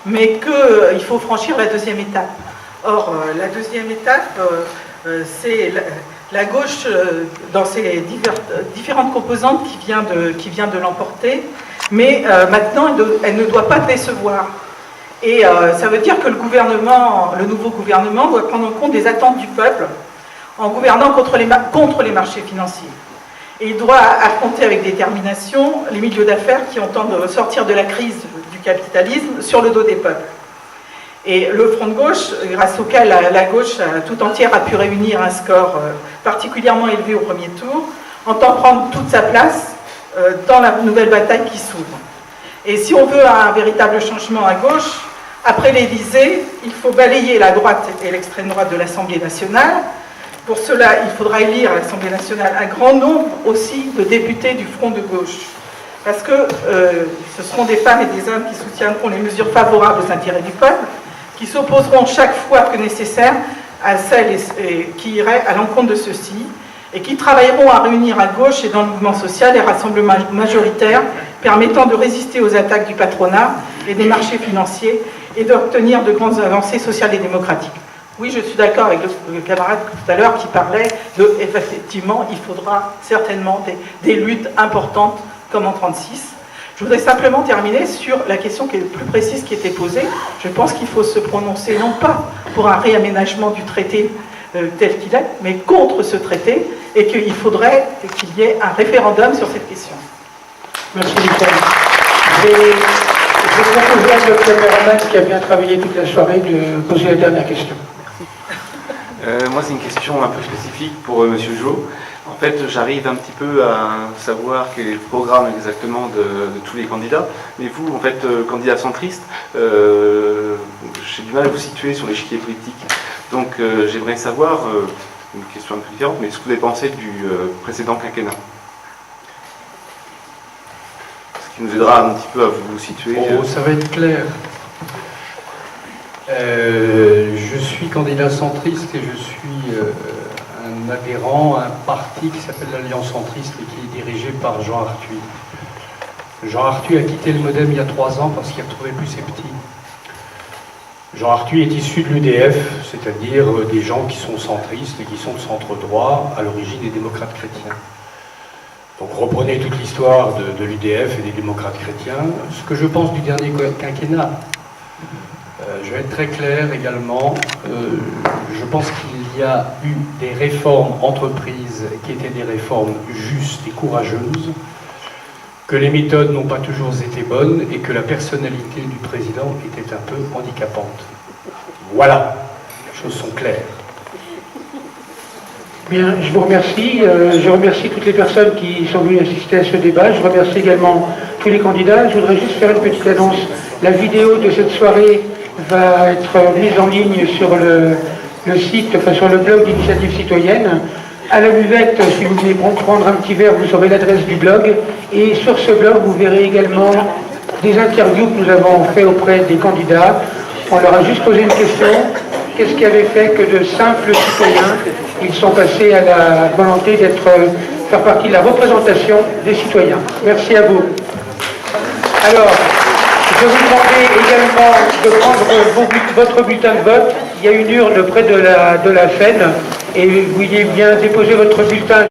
Speaker 5: mais qu'il faut franchir la deuxième étape. Or, la deuxième étape, c'est la gauche dans ses différentes composantes qui vient de l'emporter, mais maintenant elle ne doit pas décevoir. Et ça veut dire que le nouveau gouvernement doit prendre en compte les attentes du peuple en gouvernant contre les marchés financiers. Et il doit affronter avec détermination les milieux d'affaires qui entendent sortir de la crise du capitalisme sur le dos des peuples. Et le Front de gauche, grâce auquel la gauche tout entière a pu réunir un score particulièrement élevé au premier tour, entend prendre toute sa place dans la nouvelle bataille qui s'ouvre. Et si on veut un véritable changement à gauche, après l'Élysée, il faut balayer la droite et l'extrême droite de l'Assemblée nationale. Pour cela, il faudra élire à l'Assemblée nationale un grand nombre aussi de députés du Front de gauche. Parce que ce seront des femmes et des hommes qui soutiendront les mesures favorables aux intérêts du peuple, qui s'opposeront chaque fois que nécessaire à celles qui iraient à l'encontre de ceux-ci, et qui travailleront à réunir à gauche et dans le mouvement social des rassemblements majoritaires permettant de résister aux attaques du patronat et des marchés financiers et d'obtenir de grandes avancées sociales et démocratiques. Oui, je suis d'accord avec le camarade tout à l'heure qui parlait de, effectivement, il faudra certainement des luttes importantes comme en 1936. Je voudrais simplement terminer sur la question qui est plus précise qui était posée. Je pense qu'il faut se prononcer non pas pour un réaménagement du traité tel qu'il est, mais contre ce traité, et qu'il faudrait qu'il y ait un référendum sur cette question.
Speaker 1: Merci Michel. Je vais proposer à notre caméraman qui a bien travaillé toute la soirée de poser la dernière question.
Speaker 16: Moi, c'est une question un peu spécifique pour Monsieur Jo. En fait, j'arrive un petit peu à savoir quel est le programme exactement de tous les candidats. Mais vous, en fait, candidat centriste, j'ai du mal à vous situer sur l'échiquier politique. Donc, j'aimerais savoir, une question un peu différente, mais ce que vous avez pensé du précédent quinquennat. Ce qui nous aidera un petit peu à vous situer.
Speaker 3: Bon, ça va être clair. Je suis candidat centriste et je suis un adhérent à un parti qui s'appelle l'Alliance centriste et qui est dirigé par Jean Arthuis. Jean Arthuis a quitté le MoDem il y a 3 ans parce qu'il ne retrouvait plus ses petits. Jean Arthuis est issu de l'UDF, c'est-à-dire des gens qui sont centristes et qui sont de centre-droit, à l'origine des démocrates chrétiens. Donc reprenez toute l'histoire de l'UDF et des démocrates chrétiens. Ce que je pense du dernier quinquennat, je vais être très clair également. Je pense qu'il y a eu des réformes entreprises qui étaient des réformes justes et courageuses, que les méthodes n'ont pas toujours été bonnes et que la personnalité du président était un peu handicapante. Voilà, les choses sont claires.
Speaker 1: Bien, je vous remercie. Je remercie toutes les personnes qui sont venues assister à ce débat. Je remercie également tous les candidats. Je voudrais juste faire une petite annonce. La vidéo de cette soirée va être mise en ligne sur le site, enfin sur le blog d'Initiative Citoyenne. À la buvette, si vous voulez prendre un petit verre, vous aurez l'adresse du blog. Et sur ce blog, vous verrez également des interviews que nous avons fait auprès des candidats. On leur a juste posé une question. Qu'est-ce qui avait fait que de simples citoyens, ils sont passés à la volonté faire partie de la représentation des citoyens? Merci à vous. Alors, je vous demandais également de prendre votre bulletin de vote. Il y a une urne près de la scène et vous vouliez bien déposer votre bulletin.